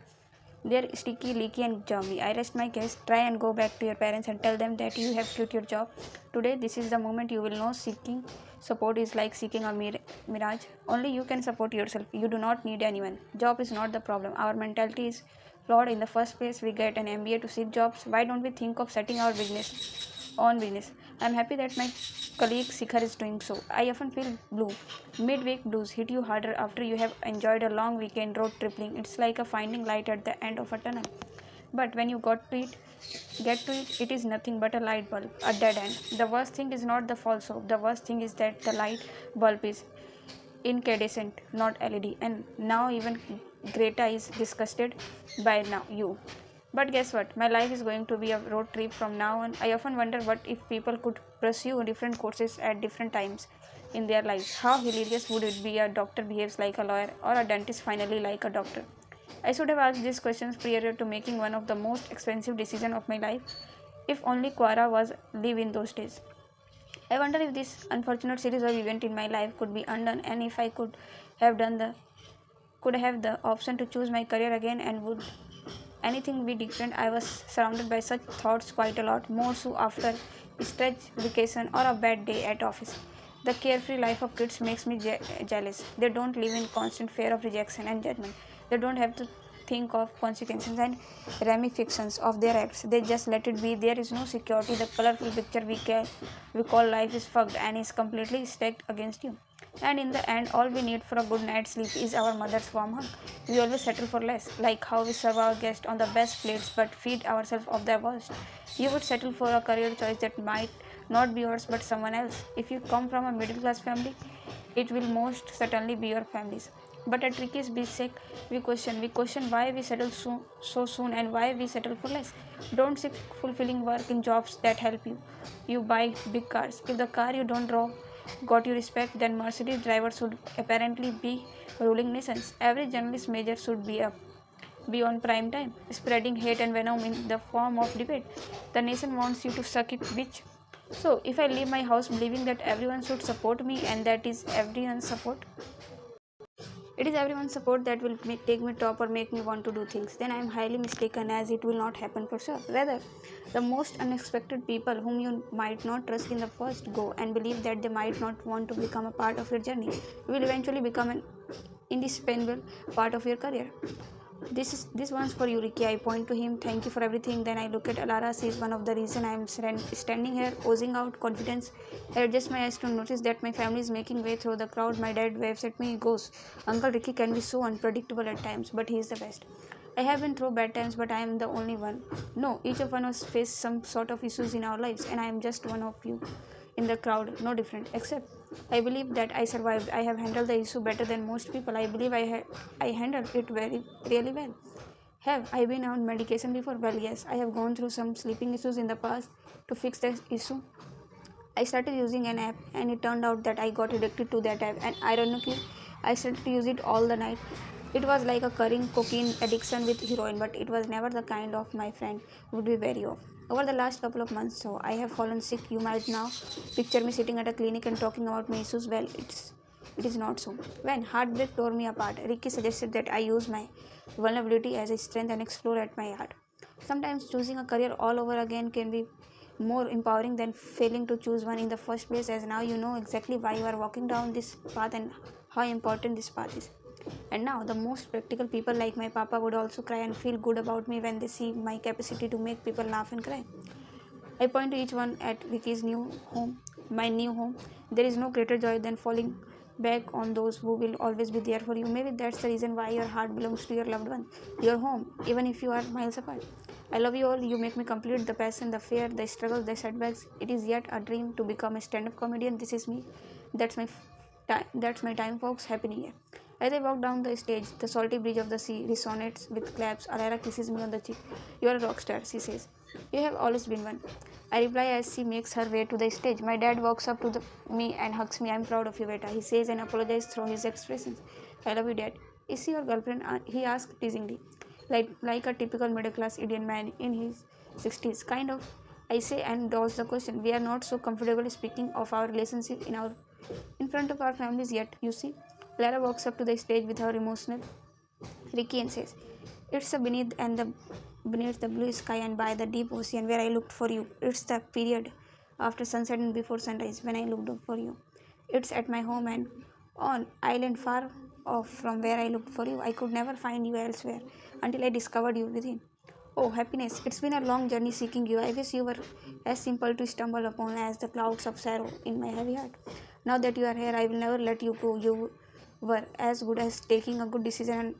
They're sticky, leaky, and germy. I rest my case. Try and go back to your parents and tell them that you have quit your job. Today, this is the moment you will know seeking support is like seeking a mirage. Only you can support yourself. You do not need anyone. Job is not the problem. Our mentality is flawed in the first place. We get an MBA to seek jobs. Why don't we think of setting our business? I'm happy that my colleague Sikhar is doing so. I often feel blue. Midweek blues hit you harder after you have enjoyed a long weekend road tripping. It's like a finding light at the end of a tunnel. But when you get to it, it is nothing but a light bulb, a dead end. The worst thing is not the false hope. The worst thing is that the light bulb is incandescent, not LED. And now even Greta is disgusted by you. But guess what? My life is going to be a road trip from now on. I often wonder what if people could pursue different courses at different times in their lives. How hilarious would it be a doctor behaves like a lawyer or a dentist finally like a doctor? I should have asked these questions prior to making one of the most expensive decisions of my life. If only Quara was live in those days. I wonder if this unfortunate series of events in my life could be undone and if I have have the option to choose my career again and would anything be different. I was surrounded by such thoughts quite a lot, more so after stretch vacation or a bad day at office. The carefree life of kids makes me jealous. They don't live in constant fear of rejection and judgment. They don't have to think of consequences and ramifications of their acts. They just let it be. There is no security. The colorful picture we call life is fucked and is completely stacked against you. And in the end, all we need for a good night's sleep is our mother's warm hug. We always settle for less, like how we serve our guests on the best plates but feed ourselves of the worst. You would settle for a career choice that might not be yours but someone else. If you come from a middle class family, it will most certainly be your family's. But at Ricky's beach sake, we question why we settle so soon and why we settle for less. Don't seek fulfilling work in jobs that help you. You buy big cars. If the car you don't got you respect, then Mercedes drivers should apparently be ruling nations. Every journalist major should be on prime time, spreading hate and venom in the form of debate. The nation wants you to suck it, bitch. So, if I leave my house believing that everyone should support me and that is everyone's support, it is everyone's support that will take me top or make me want to do things, then I am highly mistaken, as it will not happen for sure. Rather, the most unexpected people whom you might not trust in the first go and believe that they might not want to become a part of your journey will eventually become an indispensable part of your career. This one's for you, Ricky. I point to him. Thank you for everything. Then I look at Alara. She is one of the reason I am standing here, oozing out confidence. I adjust my eyes to notice that my family is making way through the crowd. My dad waves at me. He goes, "Uncle Ricky can be so unpredictable at times, but he is the best." I have been through bad times, but I am the only one. No, each of us face some sort of issues in our lives, and I am just one of you in the crowd, no different. Except, I believe that I survived. I have handled the issue better than most people. I believe I handled it really well. Have I been on medication before? Well, yes. I have gone through some sleeping issues in the past. To fix the issue, I started using an app, and it turned out that I got addicted to that app, and ironically, I started to use it all the night. It was like a currying cocaine addiction with heroin, but it was never the kind of my friend would be wary of. Over the last couple of months, so I have fallen sick. You might now picture me sitting at a clinic and talking about my issues. Well, it is not so. When heartbreak tore me apart, Ricky suggested that I use my vulnerability as a strength and explore at my heart. Sometimes choosing a career all over again can be more empowering than failing to choose one in the first place, as now you know exactly why you are walking down this path and how important this path is. And now, the most practical people like my papa would also cry and feel good about me when they see my capacity to make people laugh and cry. I point to each one at Ricky's new home, my new home. There is no greater joy than falling back on those who will always be there for you. Maybe that's the reason why your heart belongs to your loved one, your home, even if you are miles apart. I love you all. You make me complete. The passion, the fear, the struggle, the setbacks. It is yet a dream to become a stand-up comedian. This is me. That's my time, folks. Happy New Year. As I walk down the stage, the salty breeze of the sea resonates with claps. Alara kisses me on the cheek. You are a rock star, she says. You have always been one. I reply as she makes her way to the stage. My dad walks up to me and hugs me. I'm proud of you, beta, he says, and apologizes through his expressions. I love you, Dad. Is she your girlfriend? He asks teasingly. Like a typical middle-class Indian man in his 60s. Kind of, I say, and dodge the question. We are not so comfortable speaking of our relationship in front of our families yet, you see. Lara walks up to the stage with her emotional Ricky and says, "It's a beneath the blue sky and by the deep ocean where I looked for you. It's the period after sunset and before sunrise when I looked up for you. It's at my home and on island far off from where I looked for you. I could never find you elsewhere until I discovered you within. Oh, happiness, it's been a long journey seeking you. I wish you were as simple to stumble upon as the clouds of sorrow in my heavy heart. Now that you are here, I will never let you go. You were as good as taking a good decision, and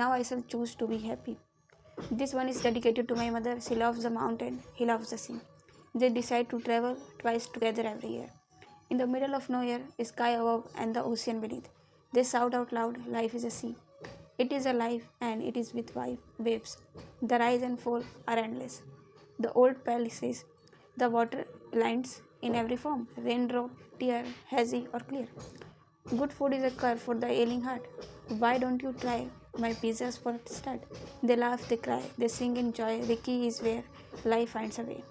now I shall choose to be happy." This one is dedicated to my mother. She loves the mountain, he loves the sea. They decide to travel twice together every year. In the middle of nowhere, sky above and the ocean beneath. They shout out loud, "Life is a sea. It is a life and it is with waves. The rise and fall are endless." The old pal says, "The water lines in every form, raindrop, tear, hazy or clear. Good food is a cure for the ailing heart. Why don't you try my pizzas for a start?" They laugh, they cry, they sing in joy. Ricky is where life finds a way.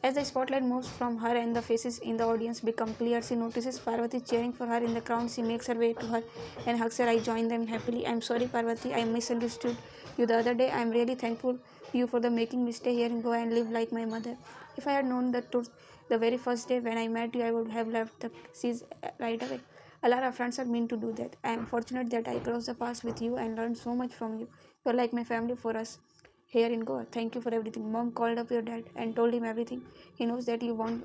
As the spotlight moves from her and the faces in the audience become clear, she notices Parvati cheering for her in the crowd. She makes her way to her and hugs her. I join them happily. "I'm sorry, Parvati. I misunderstood you the other day. I'm really thankful to you for the making me stay here and go and live like my mother. If I had known the truth the very first day when I met you, I would have left the seas right away. A lot of friends are mean to do that. I am fortunate that I crossed the path with you and learned so much from you. You are like my family for us here in Goa. Thank you for everything." Mom called up your dad and told him everything. "He knows that you won't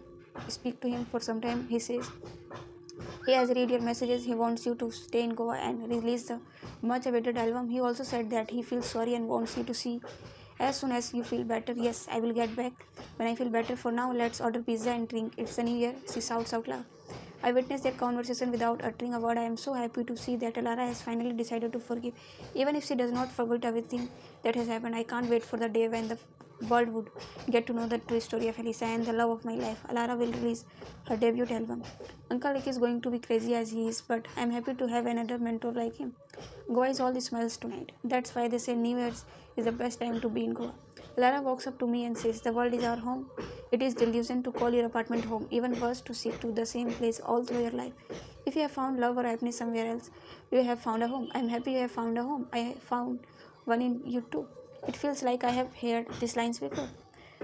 speak to him for some time. He says he has read your messages. He wants you to stay in Goa and release the much awaited album. He also said that he feels sorry and wants you to see as soon as you feel better." "Yes, I will get back when I feel better. For now, let's order pizza and drink. It's a new year," she shouts out loud. I witnessed their conversation without uttering a word. I am so happy to see that Alara has finally decided to forgive, even if she does not forget everything that has happened. I can't wait for the day when world would get to know the true story of Elisa and the love of my life. Alara will release her debut album. Uncle Rick is going to be crazy as he is, but I'm happy to have another mentor like him. Goa is all the smiles tonight. That's why they say New Year's is the best time to be in Goa. Lara walks up to me and says, "The world is our home. It is delusion to call your apartment home, even worse to seek to the same place all through your life. If you have found love or happiness somewhere else, you have found a home. I'm happy you have found a home. I found one in you too." It feels like I have heard these lines before.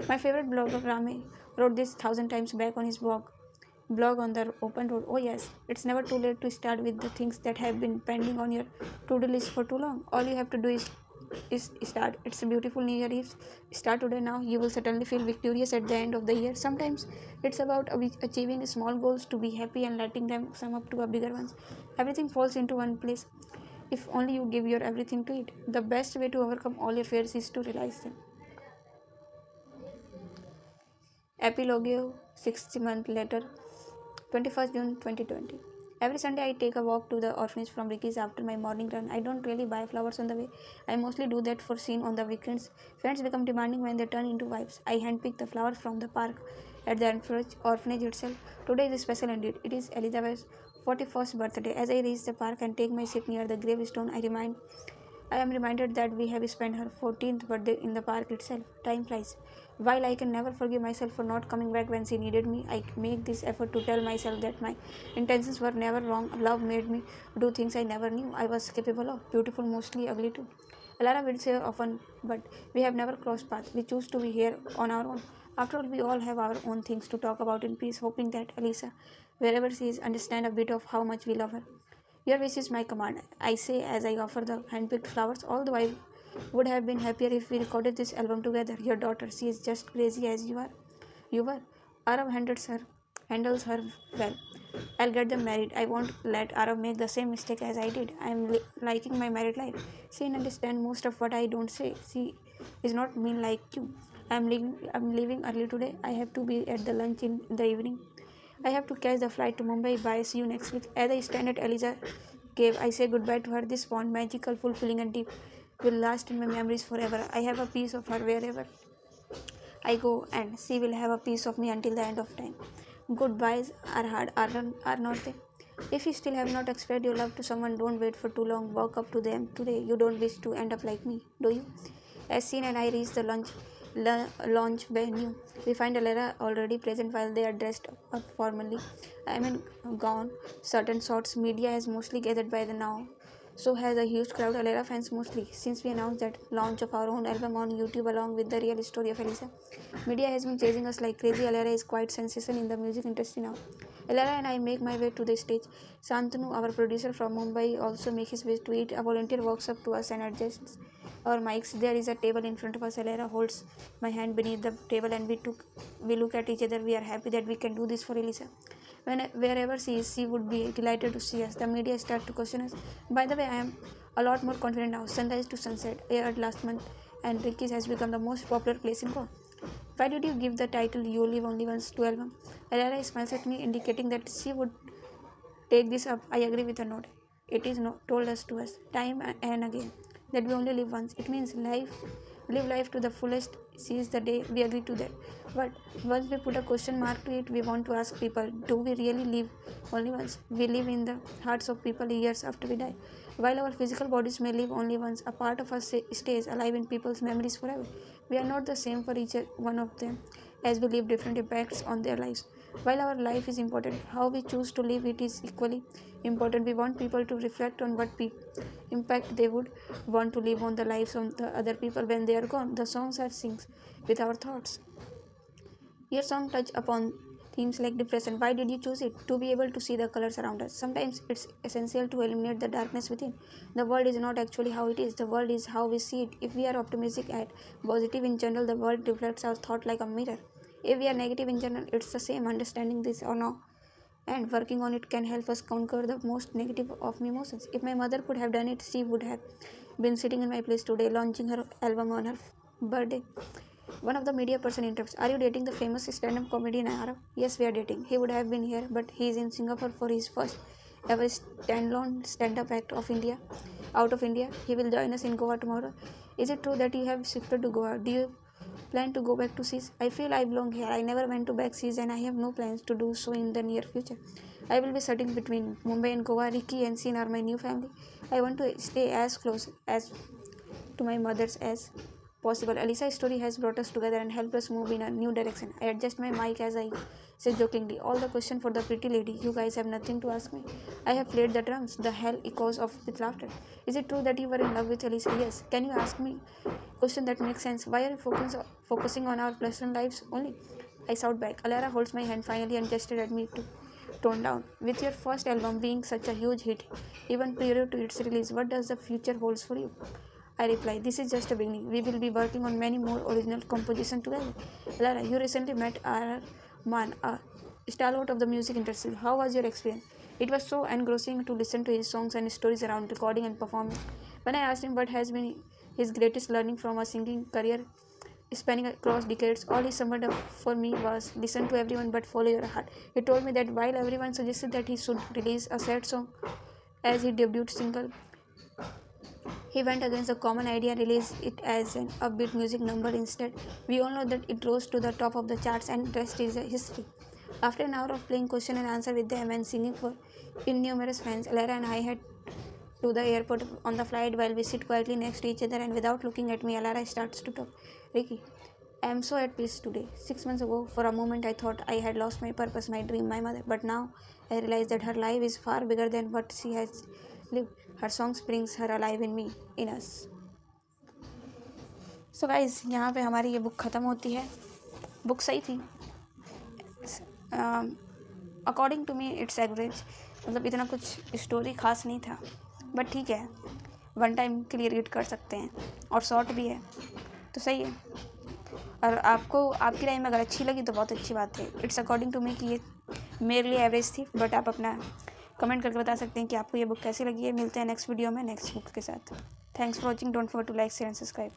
My favorite blogger Rame wrote this 1,000 times back on his blog on the open road. Oh yes, it's never too late to start with the things that have been pending on your to-do list for too long. All you have to do is start. It's a beautiful New Year Eve. Start today now. You will certainly feel victorious at the end of the year. Sometimes it's about achieving small goals to be happy and letting them sum up to a bigger ones. Everything falls into one place if only you give your everything to it. The best way to overcome all your fears is to realize them. Epilogue 6 months later, 21st June 2020. Every Sunday I take a walk to the orphanage from Ricky's after my morning run. I don't really buy flowers on the way. I mostly do that for scene on the weekends. Friends become demanding when they turn into wives. I handpick the flowers from the park at the orphanage itself. Today is special indeed. It is Elizabeth's 41st birthday. As I reach the park and take my seat near the gravestone, I am reminded that we have spent her 14th birthday in the park itself. Time flies. While I can never forgive myself for not coming back when she needed me, I make this effort to tell myself that my intentions were never wrong. Love made me do things I never knew I was capable of. Beautiful, mostly ugly too. Alara will say often, but we have never crossed paths. We choose to be here on our own. After all, we all have our own things to talk about in peace, hoping that Elisa, wherever she is, understand a bit of how much we love her. Your wish is my command, I say as I offer the handpicked flowers, although I would have been happier if we recorded this album together. Your daughter, she is just crazy as you are. You were. Arav handles her well. I'll get them married. I won't let Arav make the same mistake as I did. I am liking my married life. She understands most of what I don't say. She is not mean like you. I'm leaving early today. I have to be at the lunch in the evening. I have to catch the flight to Mumbai. Bye. See you next week. As I stand at Eliza cave, I say goodbye to her. This fond, magical, fulfilling, and deep will last in my memories forever. I have a piece of her wherever I go, and she will have a piece of me until the end of time. Goodbyes are hard, are not they? If you still have not expressed your love to someone, don't wait for too long. Walk up to them today. You don't wish to end up like me, do you? As Sin and I reach the launch venue, we find Alara already present while they are dressed up formally. I mean, gone. Certain sorts media has mostly gathered by the now. So has a huge crowd, Alara fans mostly, since we announced that launch of our own album on YouTube along with the real story of Elisa. Media has been chasing us like crazy. Alara is quite sensation in the music industry now. Alara and I make my way to the stage. Santanu, our producer from Mumbai, also makes his way to it. A volunteer walks up to us and adjusts our mics. There is a table in front of us. Alara holds my hand beneath the table and we look at each other. We are happy that we can do this for Elisa. Wherever she is, she would be delighted to see us. The media start to question us. By the way, I am a lot more confident now. Sunrise to Sunset aired last month, and Ricky's has become the most popular place in Goa. Why did you give the title "You Live Only Once" to album? Alara smiles at me, indicating that she would take this up. I agree with a nod. It is told us to us time and again that we only live once. It means live life to the fullest. Seize the day. We agree to that. But once we put a question mark to it, we want to ask people: do we really live only once? We live in the hearts of people years after we die. While our physical bodies may live only once, a part of us stays alive in people's memories forever. We are not the same for each one of them, as we leave different impacts on their lives. While our life is important, how we choose to live it is equally important. We want people to reflect on what impact they would want to live on the lives of the other people when they are gone. The songs are sings with our thoughts. Your song touch upon themes like depression. Why did you choose it? To be able to see the colors around us. Sometimes it's essential to eliminate the darkness within. The world is not actually how it is. The world is how we see it. If we are optimistic and positive in general, the world reflects our thought like a mirror. If we are negative in general, it's the same. Understanding this or not and working on it can help us conquer the most negative of emotions. If my mother could have done it, she would have been sitting in my place today launching her album on her birthday. One of the media person interrupts. Are you dating the famous stand-up comedian Arav? Yes, we are dating. He would have been here, but he is in Singapore for his first ever standalone stand-up act of India. Out of India, he will join us in Goa tomorrow. Is it true that you have shifted to Goa? Do you Plan to go back to seas? I feel I belong here. I never went to back seas and I have no plans to do so in the near future. I will be sitting between Mumbai and Goa. Ricky and Sin are my new family. I want to stay as close as to my mother's as possible. Alyssa's story has brought us together and helped us move in a new direction. I adjust my mic as I say jokingly, all the question for the pretty lady. You guys have nothing to ask me. I have played the drums. The hell echoes of with laughter. Is it true that you were in love with Alyssa? Yes. Can you ask me question that makes sense? Why are you focusing on our personal lives only? I shout back. Alara holds my hand finally and gestured at me to tone down. With your first album being such a huge hit, even prior to its release, what does the future holds for you? I reply, this is just a beginning. We will be working on many more original compositions together. Lara, you recently met our man, a stalwart of the music industry. How was your experience? It was so engrossing to listen to his songs and stories around recording and performing. When I asked him what has been his greatest learning from a singing career spanning across decades, all he summed up for me was listen to everyone but follow your heart. He told me that while everyone suggested that he should release a sad song as his debut single, he went against the common idea and released it as an upbeat music number instead. We all know that it rose to the top of the charts and rest is history. After an hour of playing question and answer with them and singing for innumerous fans, Lara and I head to the airport on the flight while we sit quietly next to each other and without looking at me, Alara starts to talk. Ricky, I am so at peace today. 6 months ago, for a moment I thought I had lost my purpose, my dream, my mother. But now I realize that her life is far bigger than what she has lived. Her songs brings her alive in me, in us. So guys, यहाँ पे हमारी ये book ख़त्म होती है. Book सही थी. According to me it's average. मतलब इतना कुछ स्टोरी खास नहीं था, बट ठीक है, वन टाइम के लिए रीड कर सकते हैं और शॉर्ट भी है तो सही है. और आपको आपकी राय में अगर अच्छी लगी तो बहुत अच्छी बात है. इट्स अकॉर्डिंग टू मी कि ये मेरे लिए एवरेज थी, बट आप अपना कमेंट करके बता सकते हैं कि आपको ये बुक कैसी लगी है. मिलते हैं नेक्स्ट वीडियो में नेक्स्ट बुक के साथ. Thanks for watching. Don't forget to like share and subscribe.